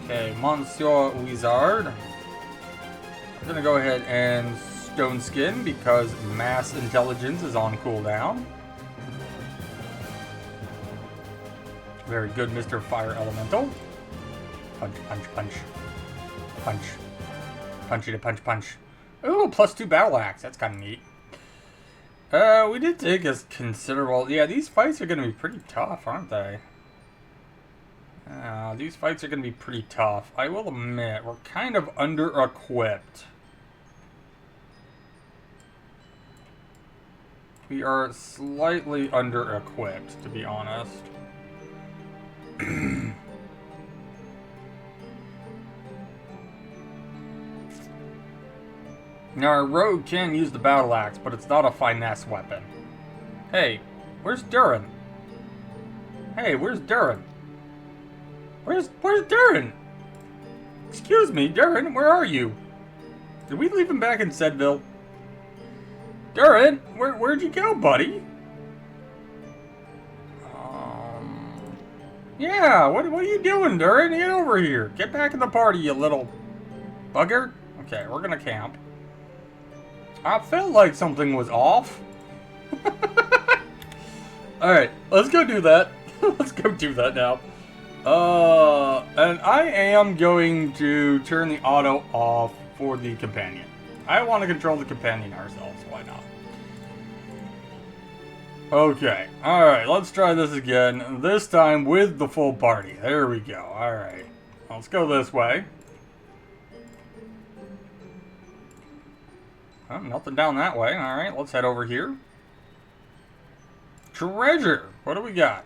Okay, Monsieur Wizard. I'm gonna go ahead and Stone Skin because Mass Intelligence is on cooldown. Very good, Mr. Fire Elemental. Punch, punch, punch. Punch. Punchy to punch, punch. Ooh, +2 Battle Axe. That's kind of neat. We did take a considerable... Yeah, these fights are going to be pretty tough, aren't they? These fights are going to be pretty tough. I will admit, we're kind of under-equipped. We are slightly under-equipped, to be honest. Now, our rogue can use the battle axe, but it's not a finesse weapon. Hey, where's Durin? Hey, where's Durin? Where's Durin? Excuse me, Durin, where are you? Did we leave him back in Sedville? Durin, where'd you go, buddy? Yeah, what are you doing, Durin? Get over here. Get back in the party, you little bugger. Okay, we're gonna camp. I felt like something was off. Alright, let's go do that. Let's go do that now. And I am going to turn the auto off for the companion. I want to control the companion ourselves, why not? Okay, alright, let's try this again. This time with the full party. There we go, alright. Let's go this way. Oh, nothing down that way. Alright, let's head over here. Treasure! What do we got?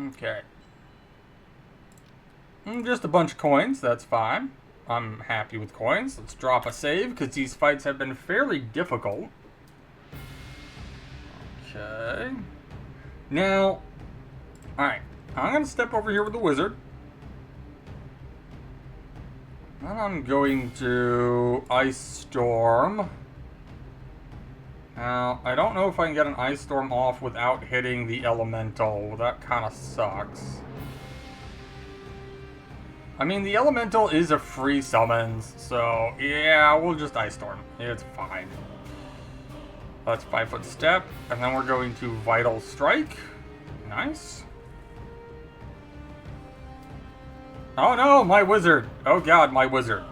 Okay. Just a bunch of coins, that's fine. I'm happy with coins. Let's drop a save, because these fights have been fairly difficult. Okay. Now, alright. I'm going to step over here with the wizard. And I'm going to Ice Storm. Now, I don't know if I can get an Ice Storm off without hitting the Elemental. That kind of sucks. I mean, the Elemental is a free summons, so yeah, we'll just Ice Storm. It's fine. Let's 5-foot step, and then we're going to Vital Strike. Nice. Oh no, my wizard! Oh god, my wizard.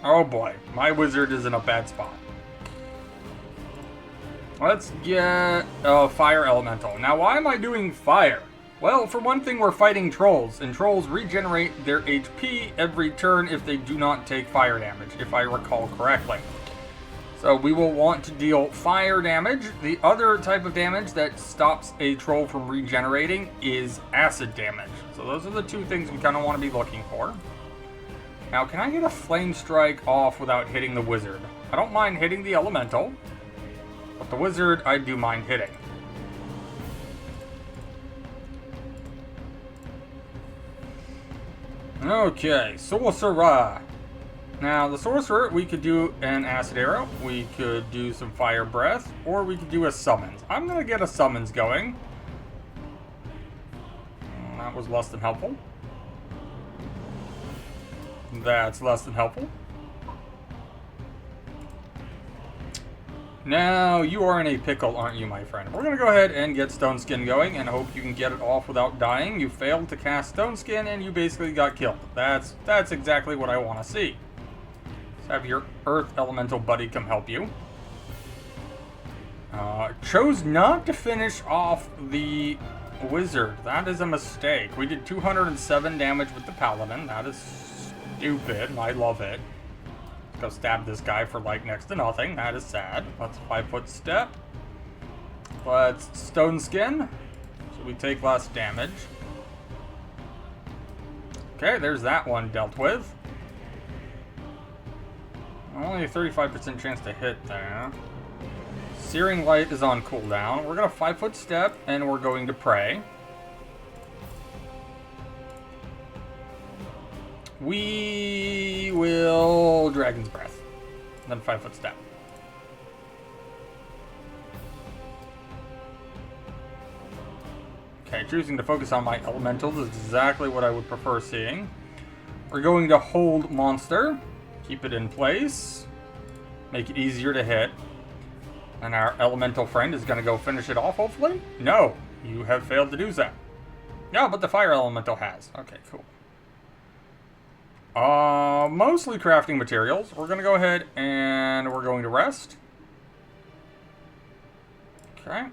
Oh boy, my wizard is in a bad spot. Let's get a Fire Elemental. Now, why am I doing fire? Well, for one thing, we're fighting trolls, and trolls regenerate their HP every turn if they do not take fire damage, if I recall correctly. So we will want to deal fire damage. The other type of damage that stops a troll from regenerating is acid damage. So those are the two things we kind of want to be looking for. Now, can I get a Flame Strike off without hitting the wizard? I don't mind hitting the elemental, but the wizard I do mind hitting. Okay, Sorcerer. Now, the Sorcerer, we could do an Acid Arrow, we could do some Fire Breath, or we could do a Summons. I'm going to get a Summons going. That was less than helpful. That's less than helpful. Now, you are in a pickle, aren't you, my friend? We're going to go ahead and get Stone Skin going and hope you can get it off without dying. You failed to cast Stone Skin and you basically got killed. That's exactly what I want to see. Let's have your Earth Elemental buddy come help you. Chose not to finish off the Wizard. That is a mistake. We did 207 damage with the Paladin. That is stupid. I love it. Go stab this guy for like next to nothing. That is sad. Let's 5-foot step. Let's Stone Skin. So we take less damage. Okay, there's that one dealt with. Only a 35% chance to hit there. Searing Light is on cooldown. We're going to 5-foot step and we're going to pray. We will Dragon's Breath, then 5-foot step. Okay, choosing to focus on my elementals is exactly what I would prefer seeing. We're going to hold monster, keep it in place, make it easier to hit. And our elemental friend is going to go finish it off, hopefully? No, you have failed to do so. No, but the fire elemental has. Okay, cool. Mostly crafting materials. We're going to go ahead and we're going to rest. Okay.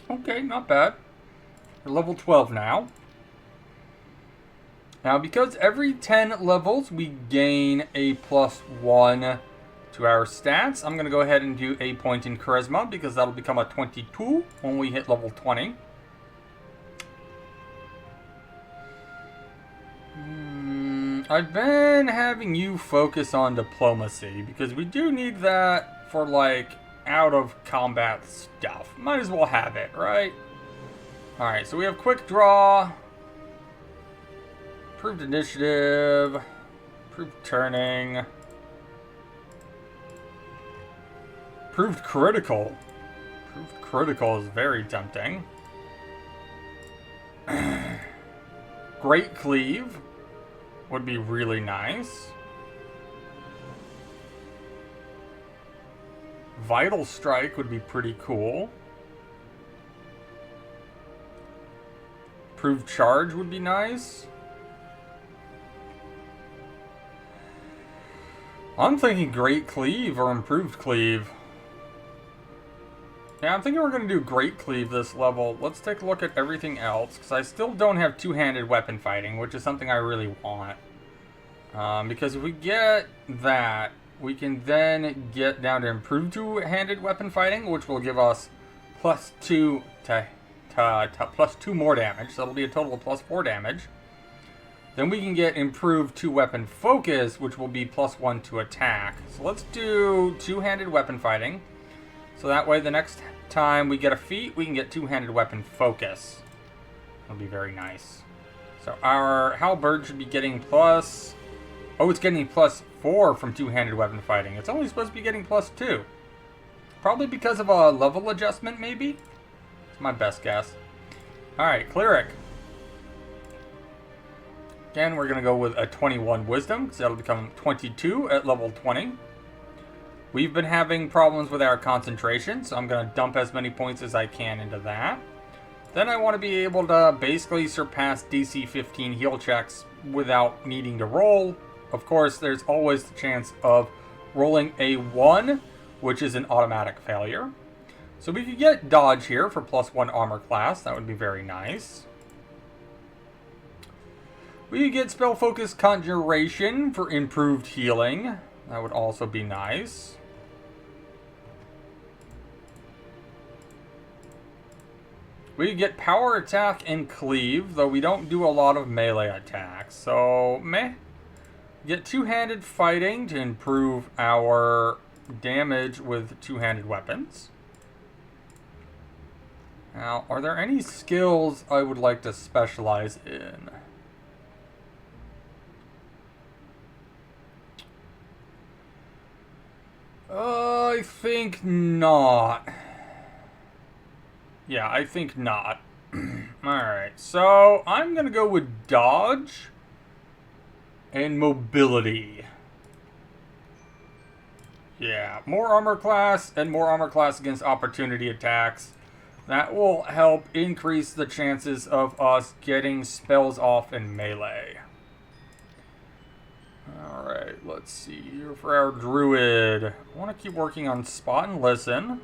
Okay, not bad. We're level 12 now. Now, because every 10 levels we gain a +1 to our stats, I'm going to go ahead and do a point in Charisma, because that'll become a 22 when we hit level 20. I've been having you focus on Diplomacy, because we do need that for, like, out-of-combat stuff. Might as well have it, right? Alright, so we have Quick Draw, Improved Initiative, Improved Turning, Improved Critical. Improved Critical is very tempting. Great Cleave would be really nice. Vital Strike would be pretty cool. Improved Charge would be nice. I'm thinking Great Cleave or Improved Cleave. Yeah, I'm thinking we're going to do Great Cleave this level. Let's take a look at everything else, because I still don't have two-handed weapon fighting, which is something I really want. Because if we get that, we can then get down to improved two-handed weapon fighting, which will give us +2 to +2 more damage. So that'll be a total of +4 damage. Then we can get improved two-weapon focus, which will be +1 to attack. So let's do two-handed weapon fighting. So that way the next time we get a feat, we can get two-handed weapon focus. That'll be very nice. So our halberd should be getting plus... Oh, it's getting +4 from two-handed weapon fighting. It's only supposed to be getting +2. Probably because of a level adjustment, maybe? It's my best guess. Alright, Cleric. Again, we're going to go with a 21 Wisdom, because that'll become 22 at level 20. We've been having problems with our concentration, so I'm going to dump as many points as I can into that. Then I want to be able to basically surpass DC 15 heal checks without needing to roll. Of course, there's always the chance of rolling a 1, which is an automatic failure. So we could get Dodge here for +1 armor class. That would be very nice. We could get Spell Focus Conjuration for improved healing. That would also be nice. We could get Power Attack and Cleave, though we don't do a lot of melee attacks. So, meh. Get two-handed fighting to improve our damage with two-handed weapons. Now, are there any skills I would like to specialize in? I think not. Yeah, I think not. Alright, so I'm going to go with dodge and mobility. Yeah, more armor class and more armor class against opportunity attacks. That will help increase the chances of us getting spells off in melee. Alright, let's see here for our druid. I want to keep working on spot and listen.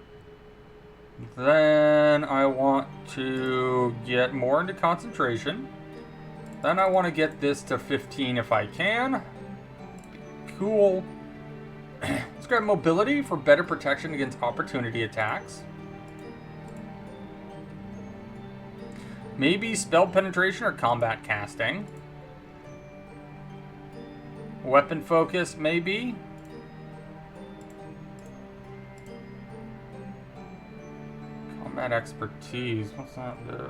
Then I want to get more into concentration. Then I want to get this to 15 if I can. Cool. Let's grab mobility for better protection against opportunity attacks. Maybe spell penetration or combat casting. Weapon focus, maybe. Combat expertise, what's that do?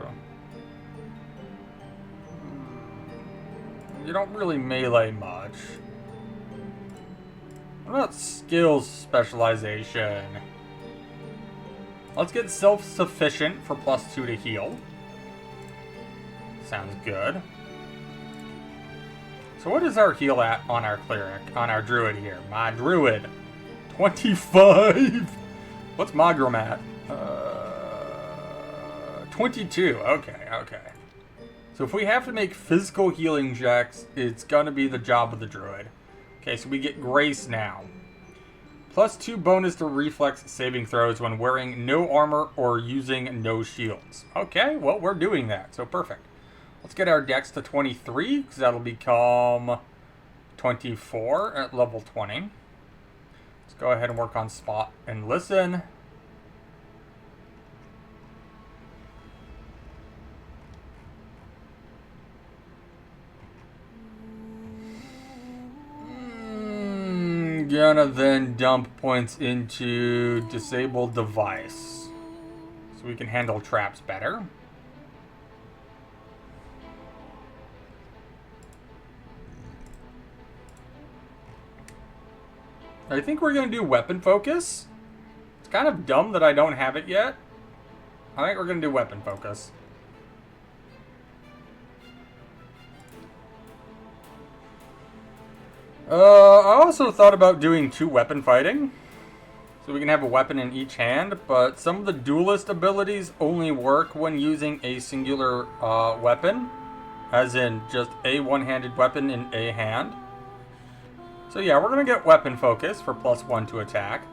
You don't really melee much. What about skills specialization? Let's get self-sufficient for +2 to heal. Sounds good. So what is our heal at on our cleric, on our druid here? My druid. 25! What's Magram at? 22. Okay. So if we have to make physical healing checks, it's gonna be the job of the druid. Okay, so we get grace now. +2 bonus to reflex saving throws when wearing no armor or using no shields. Okay, well, we're doing that, so perfect. Let's get our dex to 23, because that'll become 24 at level 20. Let's go ahead and work on spot and listen. Gonna then dump points into disabled device, so we can handle traps better. I think we're going to do weapon focus. It's kind of dumb that I don't have it yet. I think we're going to do weapon focus. I also thought about doing 2 weapon fighting. So we can have a weapon in each hand, but some of the duelist abilities only work when using a singular weapon. As in just a one-handed weapon in a hand. So yeah, we're going to get weapon focus for +1 to attack.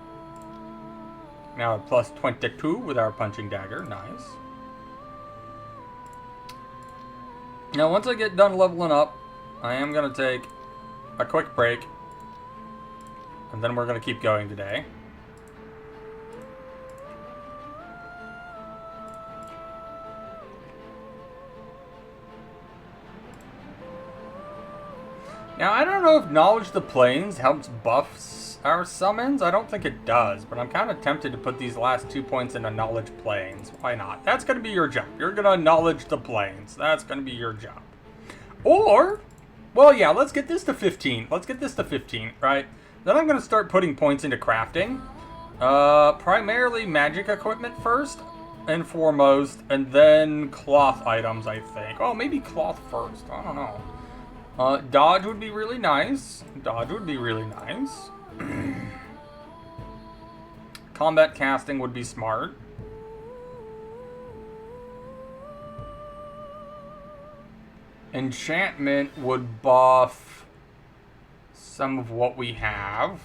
Now +22 with our punching dagger. Nice. Now once I get done leveling up, I am going to take a quick break. And then we're going to keep going today. Now, I don't know if Knowledge the Plains helps buff our summons. I don't think it does, but I'm kind of tempted to put these last 2 points into Knowledge Plains. Why not? That's going to be your job. You're going to Knowledge the Plains. That's going to be your job. Or, well, yeah, let's get this to 15. Let's get this to 15, right? Then I'm going to start putting points into crafting. Primarily magic equipment first and foremost, and then cloth items, I think. Oh, maybe cloth first. I don't know. Dodge would be really nice. Dodge would be really nice. Combat casting would be smart. Enchantment would buff some of what we have.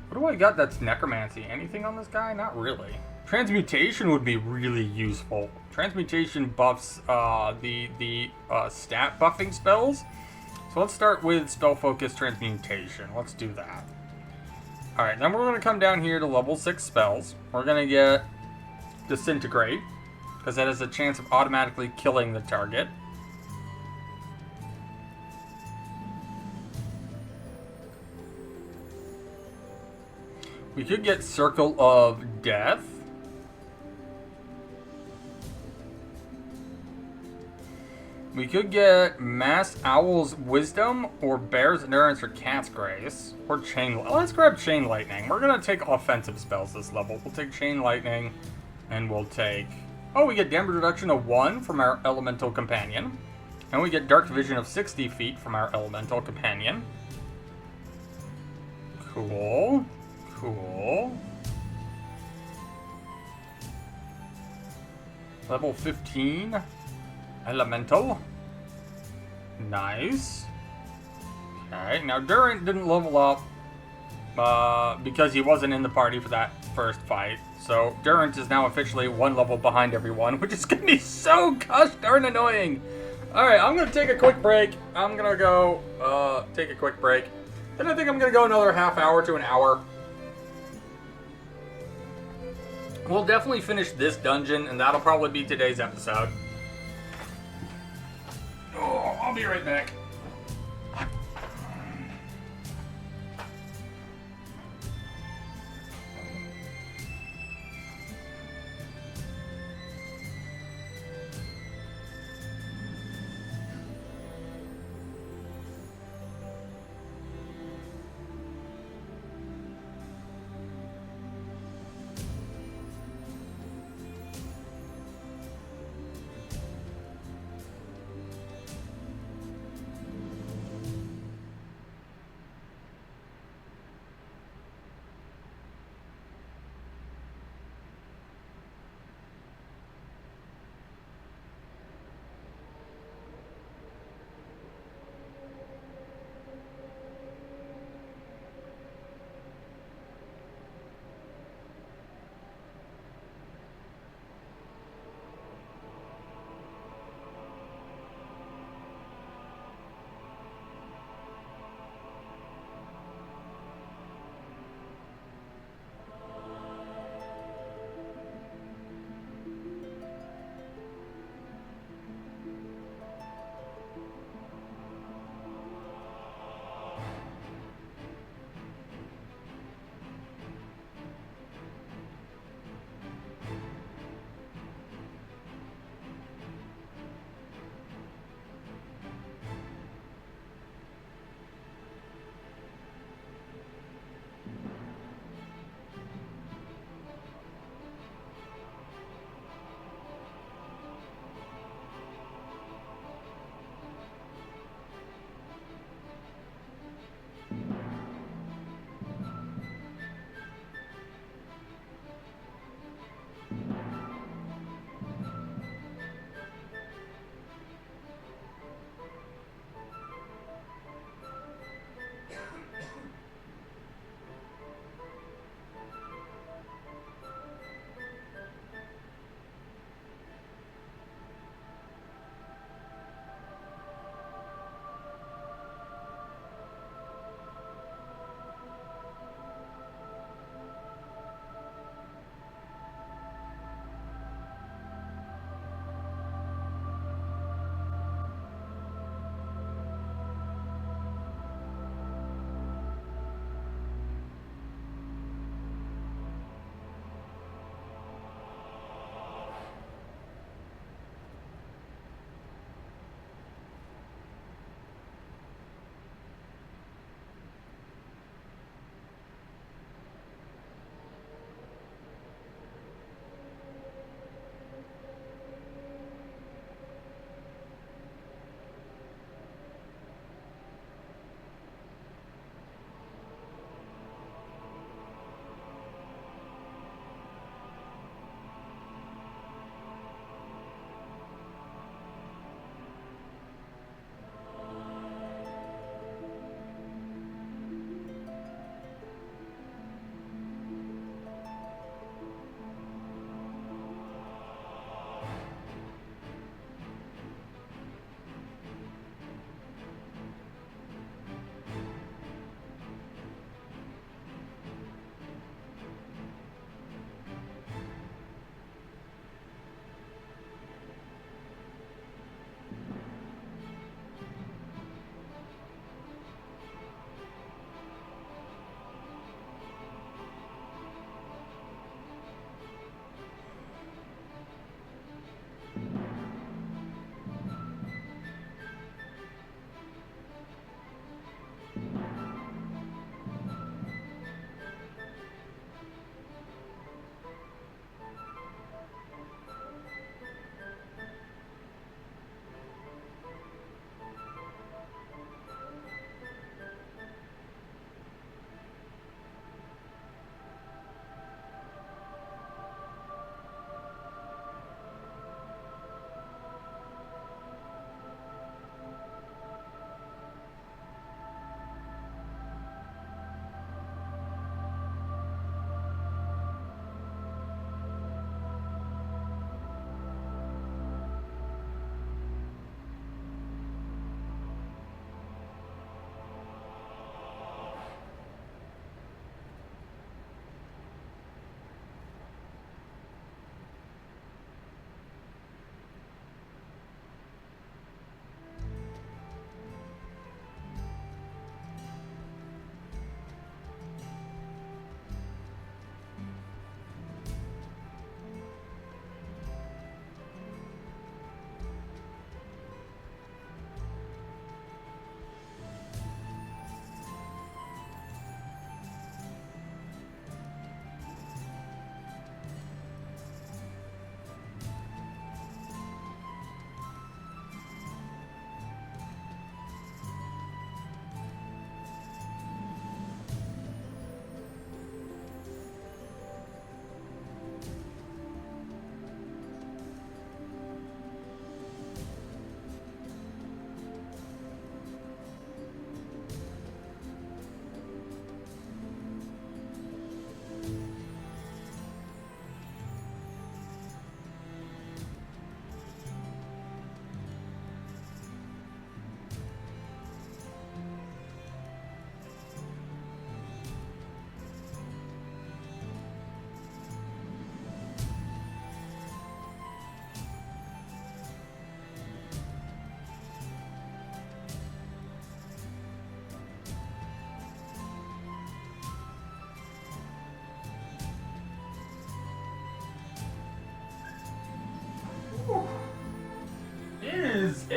What do I got that's necromancy? Anything on this guy? Not really. Transmutation would be really useful. Transmutation buffs the stat buffing spells. So let's start with spell focus transmutation. Let's do that. Alright, then we're going to come down here to level 6 spells. We're going to get Disintegrate, because that has a chance of automatically killing the target. We could get Circle of Death. We could get Mass Owl's Wisdom, or Bear's Endurance, or Cat's Grace, or Chain. Let's grab Chain Lightning. We're gonna take offensive spells this level. We'll take Chain Lightning, and we'll take. Oh, we get damage reduction of 1 from our Elemental Companion, and we get Dark Vision of 60 feet from our Elemental Companion. Cool. Cool. Level 15. Elemental. Nice. Okay, now Durant didn't level up because he wasn't in the party for that first fight. So Durant is now officially 1 level behind everyone, which is going to be so gosh darn annoying. Alright, I'm going to take a quick break. I'm going to go take a quick break. Then I think I'm going to go another half hour to an hour. We'll definitely finish this dungeon, and that'll probably be today's episode. Oh, I'll be right back.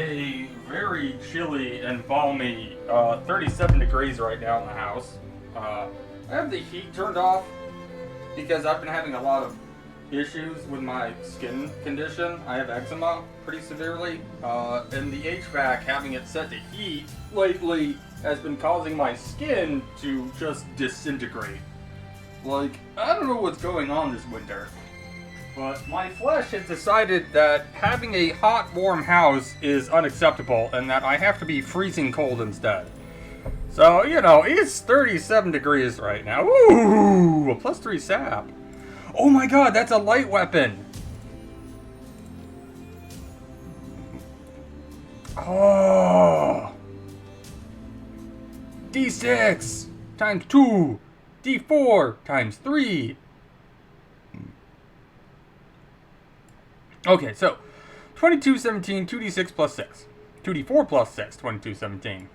a very chilly and balmy 37 degrees right now in the house. I have the heat turned off because I've been having a lot of issues with my skin condition. I have eczema pretty severely, and the HVAC, having it set to heat lately, has been causing my skin to just disintegrate. Like, I don't know what's going on this winter, but my flesh has decided that having a hot, warm house is unacceptable and that I have to be freezing cold instead. So, you know, it's 37 degrees right now. Ooh, a +3 sap. Oh my god, that's a light weapon. Oh. D6 times 2. D4 times 3. Okay, so 2217, 2d6 plus 6. 2d4 plus 6, 2217.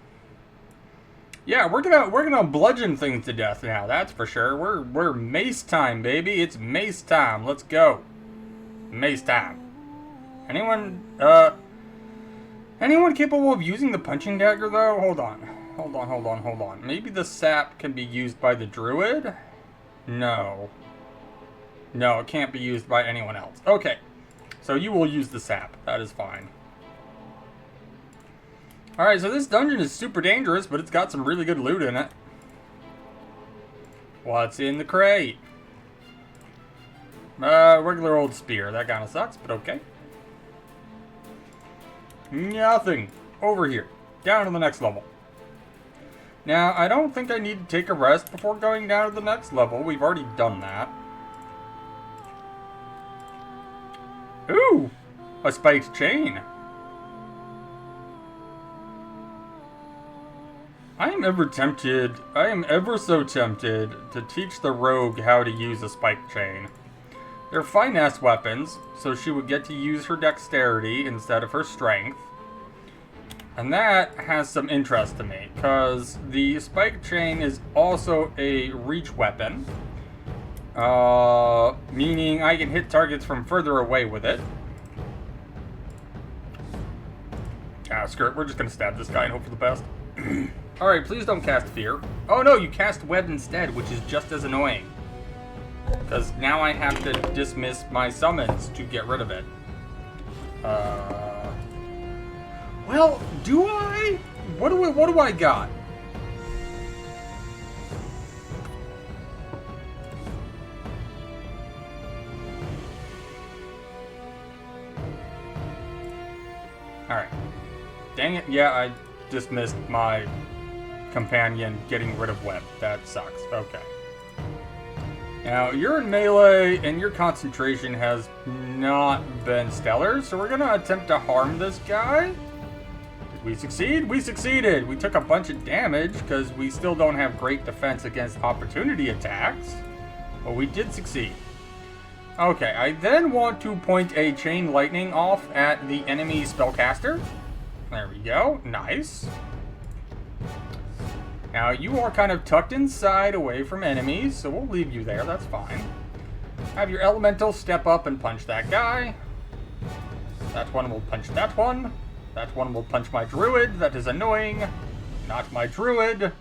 Yeah, we're gonna bludgeon things to death now, that's for sure. We're mace time, baby. It's mace time. Let's go. Mace time. Anyone capable of using the punching dagger though? Hold on. Maybe the sap can be used by the druid? No. No, it can't be used by anyone else. Okay. So you will use the sap. That is fine. Alright, so this dungeon is super dangerous, but it's got some really good loot in it. What's in the crate? Regular old spear. That kind of sucks, but okay. Nothing. Over here. Down to the next level. Now, I don't think I need to take a rest before going down to the next level. We've already done that. Ooh! A spiked chain. I am ever so tempted to teach the rogue how to use a spiked chain. They're finesse weapons, so she would get to use her dexterity instead of her strength. And that has some interest to me, because the spiked chain is also a reach weapon. Meaning I can hit targets from further away with it. Ah, screw it. We're just gonna stab this guy and hope for the best. Alright, please don't cast Fear. Oh no, you cast Web instead, which is just as annoying. Because now I have to dismiss my summons to get rid of it. Well, do I? What do I got? Alright. Dang it, yeah, I dismissed my companion getting rid of web. That sucks. Okay. Now, you're in melee, and your concentration has not been stellar, so we're gonna attempt to harm this guy. Did we succeed? We succeeded! We took a bunch of damage, because we still don't have great defense against opportunity attacks. But we did succeed. Okay, I then want to point a chain lightning off at the enemy spellcaster. There we go. Nice. Now, you are kind of tucked inside away from enemies, so we'll leave you there. That's fine. Have your elemental step up and punch that guy. That one will punch that one. That one will punch my druid. That is annoying. Not my druid.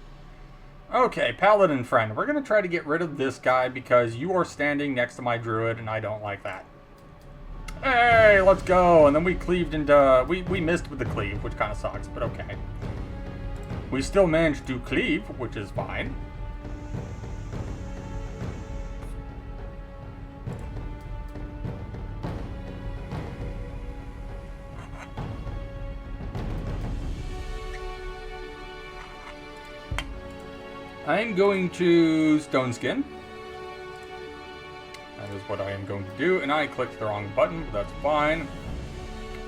Okay, paladin friend. We're going to try to get rid of this guy because you are standing next to my druid, and I don't like that. Hey, let's go. And then we cleaved into... We missed with the cleave, which kind of sucks, but okay. We still managed to cleave, which is fine. I'm going to Stone Skin. That is what I am going to do, and I clicked the wrong button, but that's fine.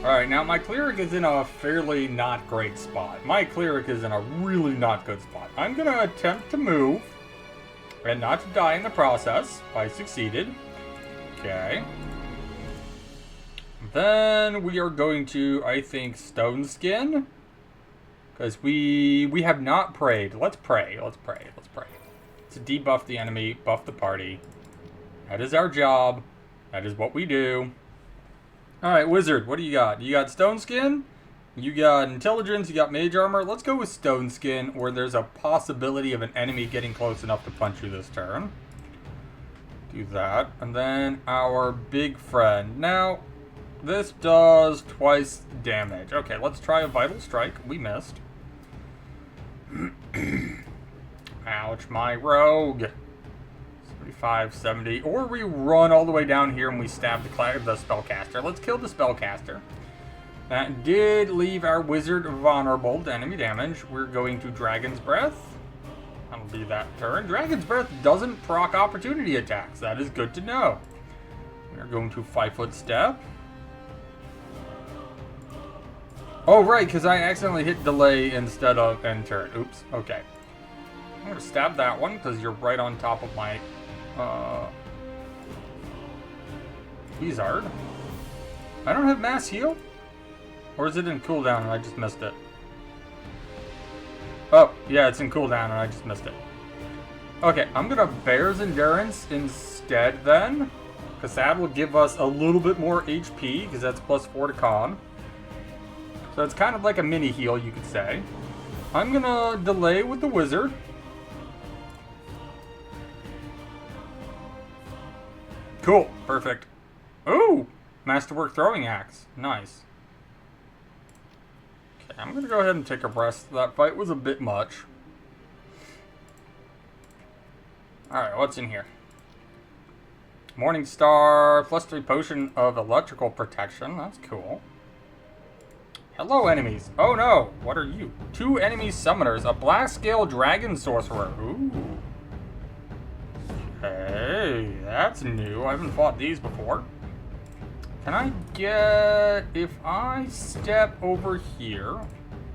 Alright, now my cleric is in a fairly not great spot. My cleric is in a really not good spot. I'm going to attempt to move, and not to die in the process. I succeeded. Okay. Then we are going to, I think, Stone Skin. Because we have not prayed. Let's pray. Let's pray. Let's pray. To debuff the enemy, buff the party. That is our job. That is what we do. Alright, Wizard, what do you got? You got Stone Skin? You got intelligence, you got mage armor. Let's go with stone skin, where there's a possibility of an enemy getting close enough to punch you this turn. Do that. And then our big friend. Now, this does twice damage. Okay, let's try a vital strike. We missed. Ouch, my rogue. 75, 70. Or we run all the way down here and we stab the spellcaster. Let's kill the spellcaster. That did leave our wizard vulnerable to enemy damage. We're going to Dragon's Breath. That'll be that turn. Dragon's Breath doesn't proc opportunity attacks. That is good to know. We're going to 5-foot step. Oh, right, because I accidentally hit delay instead of end turn. Oops, okay. I'm going to stab that one because you're right on top of my Wizard. I don't have mass heal? Or is it in cooldown and I just missed it? Oh, yeah, it's in cooldown and I just missed it. Okay, I'm going to Bear's Endurance instead then. Because that will give us a little bit more HP, because that's +4 to con. So it's kind of like a mini heal, you could say. I'm going to delay with the wizard. Cool, perfect. Ooh, Masterwork Throwing Axe. Nice. Okay, I'm going to go ahead and take a rest. That fight was a bit much. Alright, what's in here? Morningstar, +3 potion of electrical protection. That's cool. Hello, enemies. Oh no, what are you? 2 enemy summoners, a black scale dragon sorcerer. Ooh. Hey, that's new. I haven't fought these before. Can I get... If I step over here,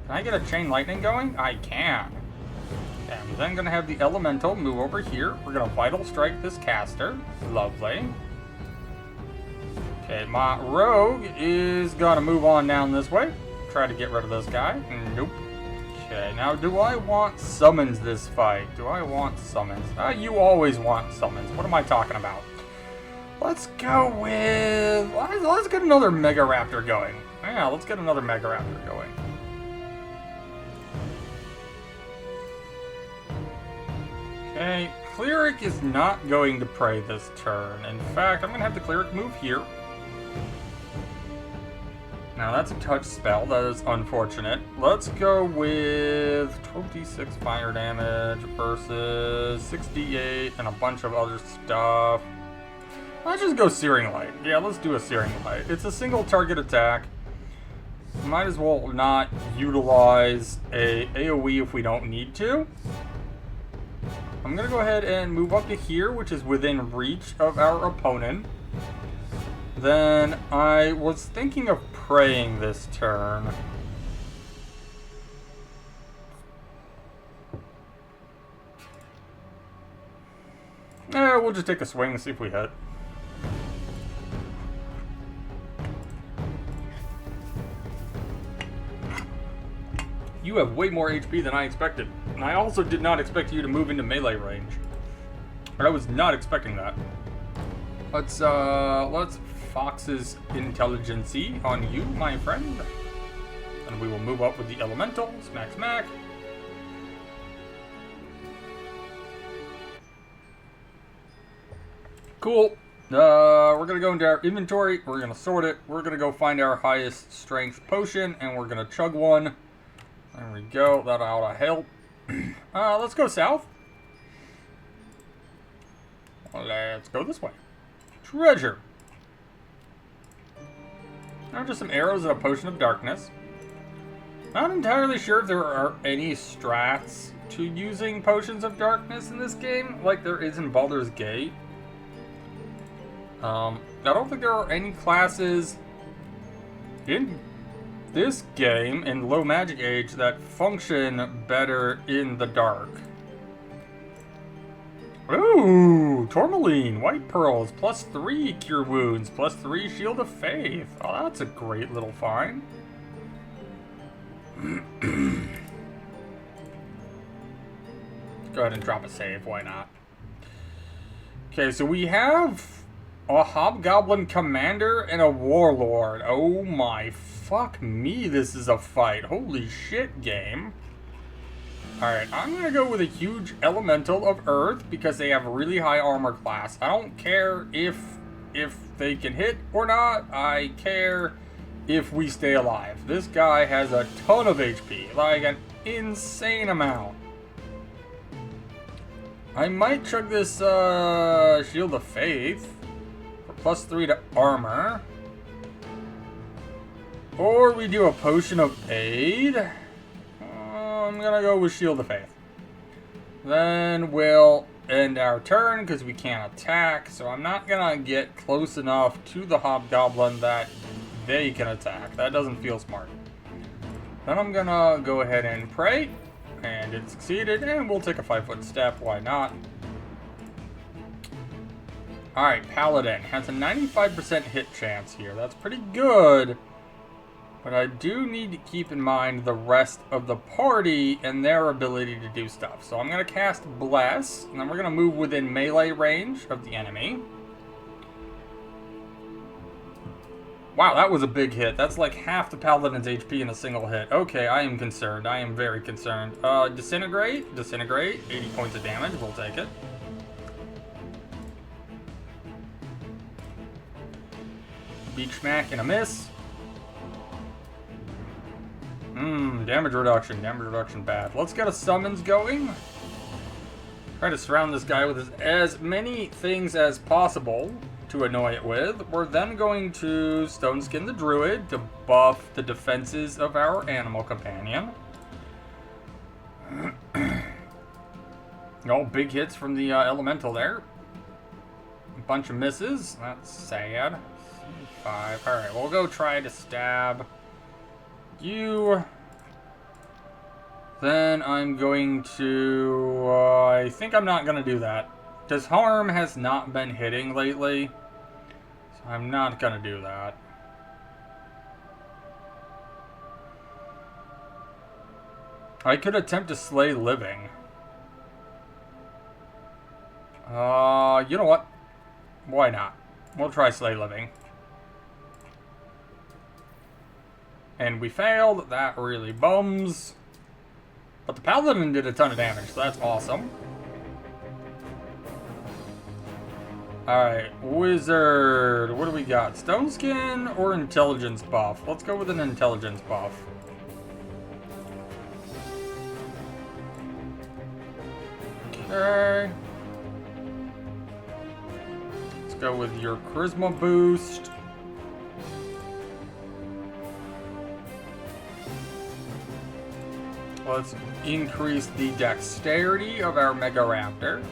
can I get a chain lightning going? I can. Okay, I'm then going to have the elemental move over here. We're going to vital strike this caster. Lovely. Okay, my rogue is going to move on down this way. Try to get rid of this guy. Nope. Okay, now do I want summons this fight? Do I want summons? You always want summons. What am I talking about? Let's go with... Let's get another Mega Raptor going. Yeah, let's get another Mega Raptor going. Okay, Cleric is not going to pray this turn. In fact, I'm going to have the Cleric move here. Now that's a touch spell, that is unfortunate. Let's go with 26 fire damage versus 68 and a bunch of other stuff. Let's just go Searing Light. Yeah, let's do a Searing Light. It's a single target attack. Might as well not utilize a AoE if we don't need to. I'm gonna go ahead and move up to here, which is within reach of our opponent. Then I was thinking of praying this turn. We'll just take a swing and see if we hit. You have way more HP than I expected. And I also did not expect you to move into melee range. I was not expecting that. Let's Fox's Intelligency on you, my friend. And we will move up with the Elemental. Smack, smack. Cool. We're going to go into our inventory. We're going to sort it. We're going to go find our highest strength potion. And we're going to chug one. There we go. That ought to help. Let's go south. Let's go this way. Treasure. Now just some arrows and a potion of darkness. Not entirely sure if there are any strats to using potions of darkness in this game, like there is in Baldur's Gate. I don't think there are any classes in this game, in Low Magic Age, that function better in the dark. Ooh, Tourmaline, White Pearls, +3 Cure Wounds, +3 Shield of Faith. Oh, that's a great little find. Go ahead and drop a save, why not? Okay, so we have a Hobgoblin Commander and a Warlord. Oh my fuck me, this is a fight. Holy shit, game. Alright, I'm gonna go with a huge elemental of Earth because they have a really high armor class. I don't care if they can hit or not. I care if we stay alive. This guy has a ton of HP, like an insane amount. I might chug this Shield of Faith for +3 to armor. Or we do a Potion of Aid. I'm gonna go with Shield of Faith. Then we'll end our turn because we can't attack. So I'm not gonna get close enough to the Hobgoblin that they can attack. That doesn't feel smart. Then I'm gonna go ahead and pray. And it succeeded, and we'll take a 5-foot step, why not? Alright, Paladin has a 95% hit chance here. That's pretty good. But I do need to keep in mind the rest of the party and their ability to do stuff. So I'm going to cast Bless, and then we're going to move within melee range of the enemy. Wow, that was a big hit. That's like half the Paladin's HP in a single hit. Okay, I am concerned. I am very concerned. Disintegrate. Disintegrate. 80 points of damage. We'll take it. Beach smack and a miss. Damage reduction. Damage reduction bad. Let's get a summons going. Try to surround this guy with as many things as possible to annoy it with. We're then going to Stone Skin the Druid to buff the defenses of our animal companion. Oh, big hits from the elemental there. A bunch of misses. That's sad. 5. Alright, we'll go try to stab you. Then I'm going to... I think I'm not going to do that. Disarm has not been hitting lately. So I'm not going to do that. I could attempt to slay living. You know what? Why not? We'll try slay living. And we failed. That really bums. But the Paladin did a ton of damage, so that's awesome. Alright, Wizard. What do we got? Stone Skin or Intelligence buff? Let's go with an Intelligence buff. Okay. Let's go with your Charisma boost. Let's increase the dexterity of our Mega Raptor.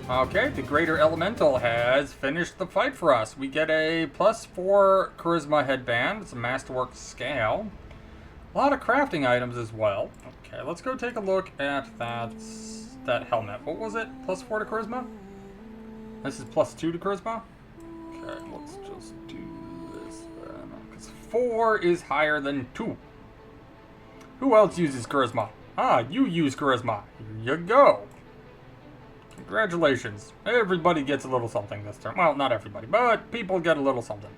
Okay, the Greater Elemental has finished the fight for us. We get a +4 Charisma headband. It's a Masterwork scale. A lot of crafting items as well. Okay, let's go take a look at that helmet. What was it? +4 to Charisma? This is +2 to Charisma? Okay, let's just do this then. Because 4 is higher than 2. Who else uses Charisma? Ah, you use Charisma. Here you go. Congratulations. Everybody gets a little something this turn. Well, not everybody, but people get a little something.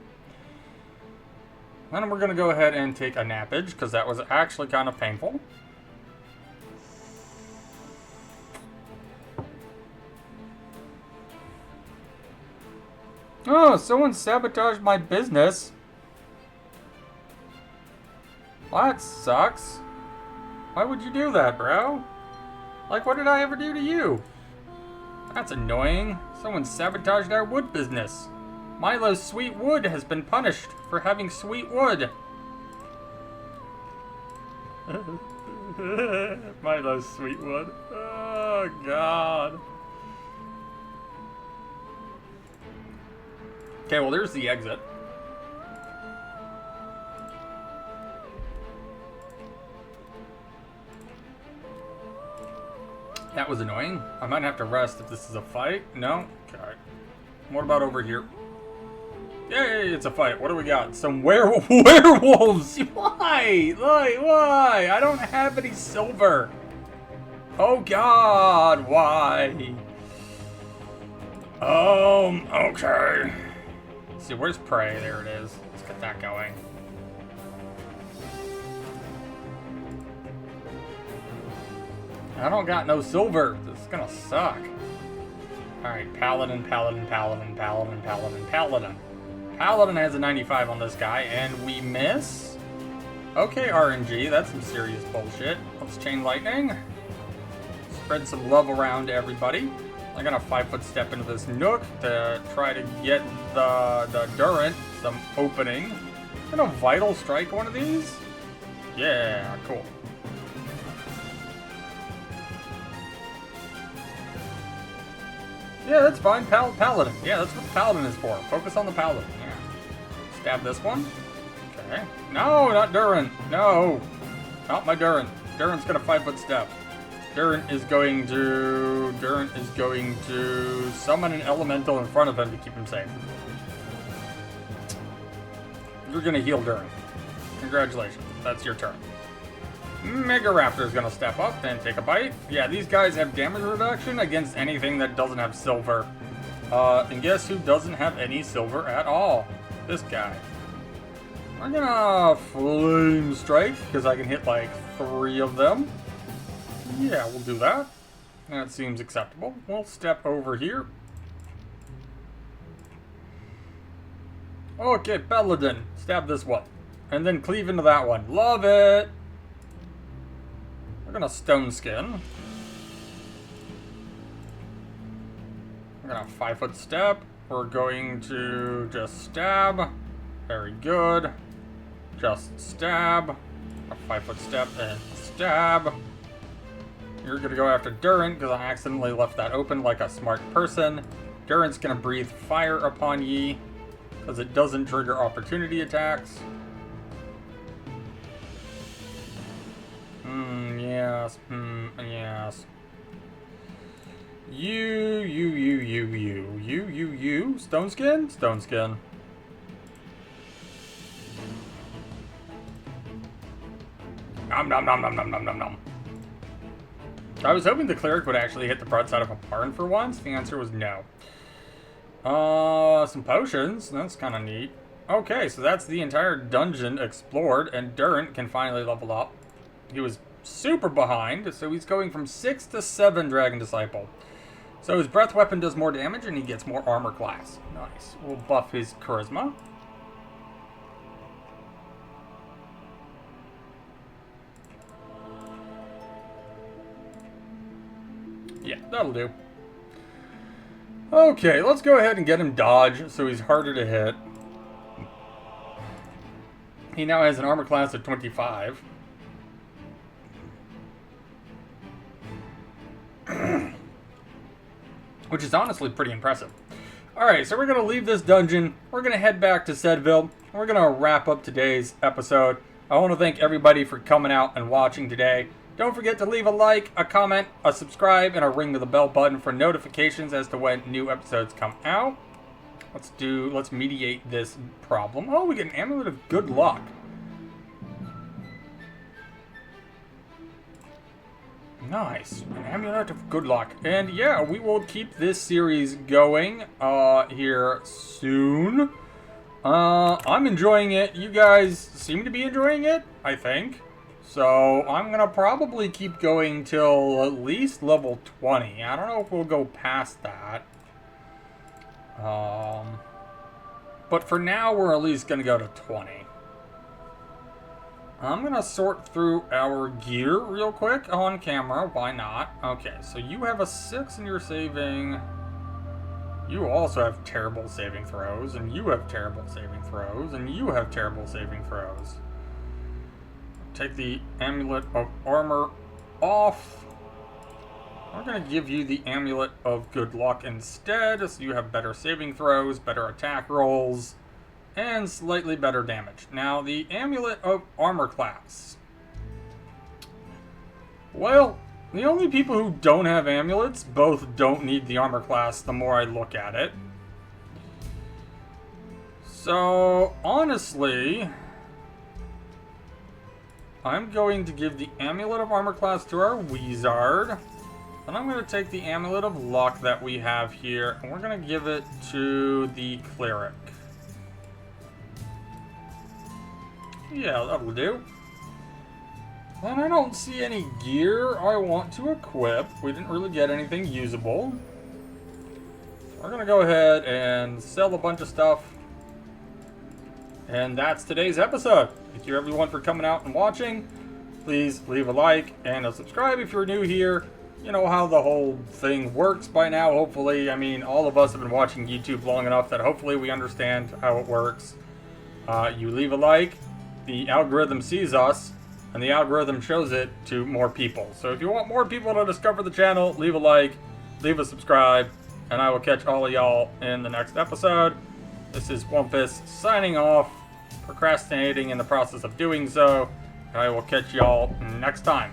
Then we're going to go ahead and take a nappage, because that was actually kind of painful. Oh, someone sabotaged my business. Well, that sucks. Why would you do that, bro? Like, what did I ever do to you? That's annoying. Someone sabotaged our wood business. Milo's sweet wood has been punished for having sweet wood. Milo's sweet wood. Oh, God. Okay, well, there's the exit. That was annoying. I might have to rest if this is a fight. No? Okay. What about over here? Yay, it's a fight. What do we got? Some werewolves! Why? Why? I don't have any silver. Oh, God. Why? Okay. Let's see, where's Prey? There it is. Let's get that going. I don't got no silver. This is gonna suck. Alright, Paladin, Paladin, Paladin, Paladin, Paladin, Paladin. Paladin has a 95 on this guy, and we miss? Okay, RNG, that's some serious bullshit. Let's Chain Lightning. Spread some love around to everybody. I'm gonna 5-foot step into this nook to try to get the Durant some opening. I'm gonna Vital Strike one of these. Yeah, cool. Yeah, that's fine. Paladin. Yeah, that's what the Paladin is for. Focus on the Paladin. Yeah. Stab this one. Okay. No, not Durant. No. Not my Durant. Durant's gonna 5-foot step. Durant is going to summon an elemental in front of him to keep him safe. You're gonna heal Durant. Congratulations. That's your turn. Mega Raptor is gonna step up and take a bite. Yeah, these guys have damage reduction against anything that doesn't have silver. And guess who doesn't have any silver at all? This guy. I'm gonna Flame Strike, because I can hit like 3 of them. Yeah, we'll do that. That seems acceptable. We'll step over here. Okay, Paladin. Stab this one. And then cleave into that one. Love it! We're gonna Stone Skin. We're gonna 5-foot step. We're going to just stab. Very good. Just stab. A 5-foot step and stab. You're gonna go after Durant because I accidentally left that open like a smart person. Durant's gonna breathe fire upon ye because it doesn't trigger opportunity attacks. Yes. Yes. You. Stone Skin? Stone Skin. Nom nom nom nom nom nom nom nom. I was hoping the cleric would actually hit the broadside of a barn for once. The answer was no. Some potions. That's kind of neat. Okay, so that's the entire dungeon explored, and Durant can finally level up. He was super behind, so he's going from 6 to 7 Dragon Disciple. So his breath weapon does more damage, and he gets more armor class. Nice. We'll buff his charisma. Yeah, that'll do. Okay, let's go ahead and get him dodge, so he's harder to hit. He now has an armor class of 25. Which is honestly pretty impressive. Alright, so we're going to leave this dungeon. We're going to head back to Sedville. We're going to wrap up today's episode. I want to thank everybody for coming out and watching today. Don't forget to leave a like, a comment, a subscribe, and a ring to the bell button for notifications as to when new episodes come out. Let's mediate this problem. Oh, we get an Amulet of Good Luck. Nice. An Amulet of Good Luck. And yeah, we will keep this series going here soon. I'm enjoying it. You guys seem to be enjoying it, I think. So I'm going to probably keep going till at least level 20. I don't know if we'll go past that. But for now, we're at least going to go to 20. I'm going to sort through our gear real quick on camera. Why not? Okay, so you have a 6 in your saving. You also have terrible saving throws. And you have terrible saving throws. And you have terrible saving throws. Take the Amulet of Armor off. We're going to give you the Amulet of Good Luck instead. So you have better saving throws, better attack rolls, and slightly better damage. Now, the Amulet of Armor class. Well, the only people who don't have amulets both don't need the armor class the more I look at it. So, honestly, I'm going to give the Amulet of Armor class to our Wizard. And I'm going to take the Amulet of Luck that we have here, and we're going to give it to the Cleric. Yeah, that'll do. Then I don't see any gear I want to equip. We didn't really get anything usable. So we're gonna go ahead and sell a bunch of stuff. And that's today's episode. Thank you everyone for coming out and watching. Please leave a like and a subscribe if you're new here. You know how the whole thing works by now, hopefully. I mean, all of us have been watching YouTube long enough that hopefully we understand how it works. You leave a like, the algorithm sees us, and the algorithm shows it to more people. So if you want more people to discover the channel, leave a like, leave a subscribe, and I will catch all of y'all in the next episode. This is Wumpus signing off, procrastinating in the process of doing so. I will catch y'all next time.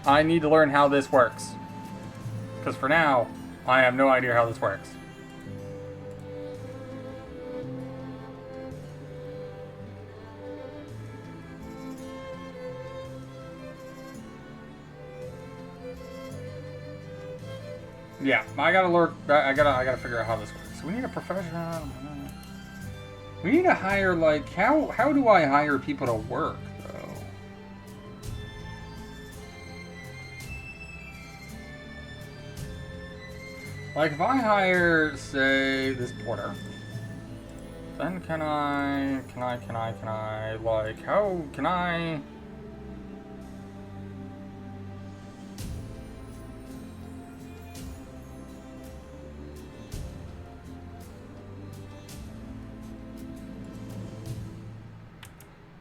I need to learn how this works. Because for now, I have no idea how this works. Yeah, I gotta learn. I gotta figure out how this works. We need a professional. We need to hire, like, how do I hire people to work though? Like, if I hire, say, this porter, then can I, like, how can I?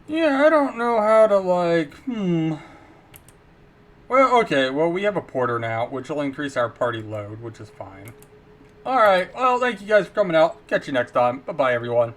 Yeah, I don't know how to, like, Well, okay, well, we have a porter now, which will increase our party load, which is fine. Alright, well, thank you guys for coming out. Catch you next time. Bye-bye, everyone.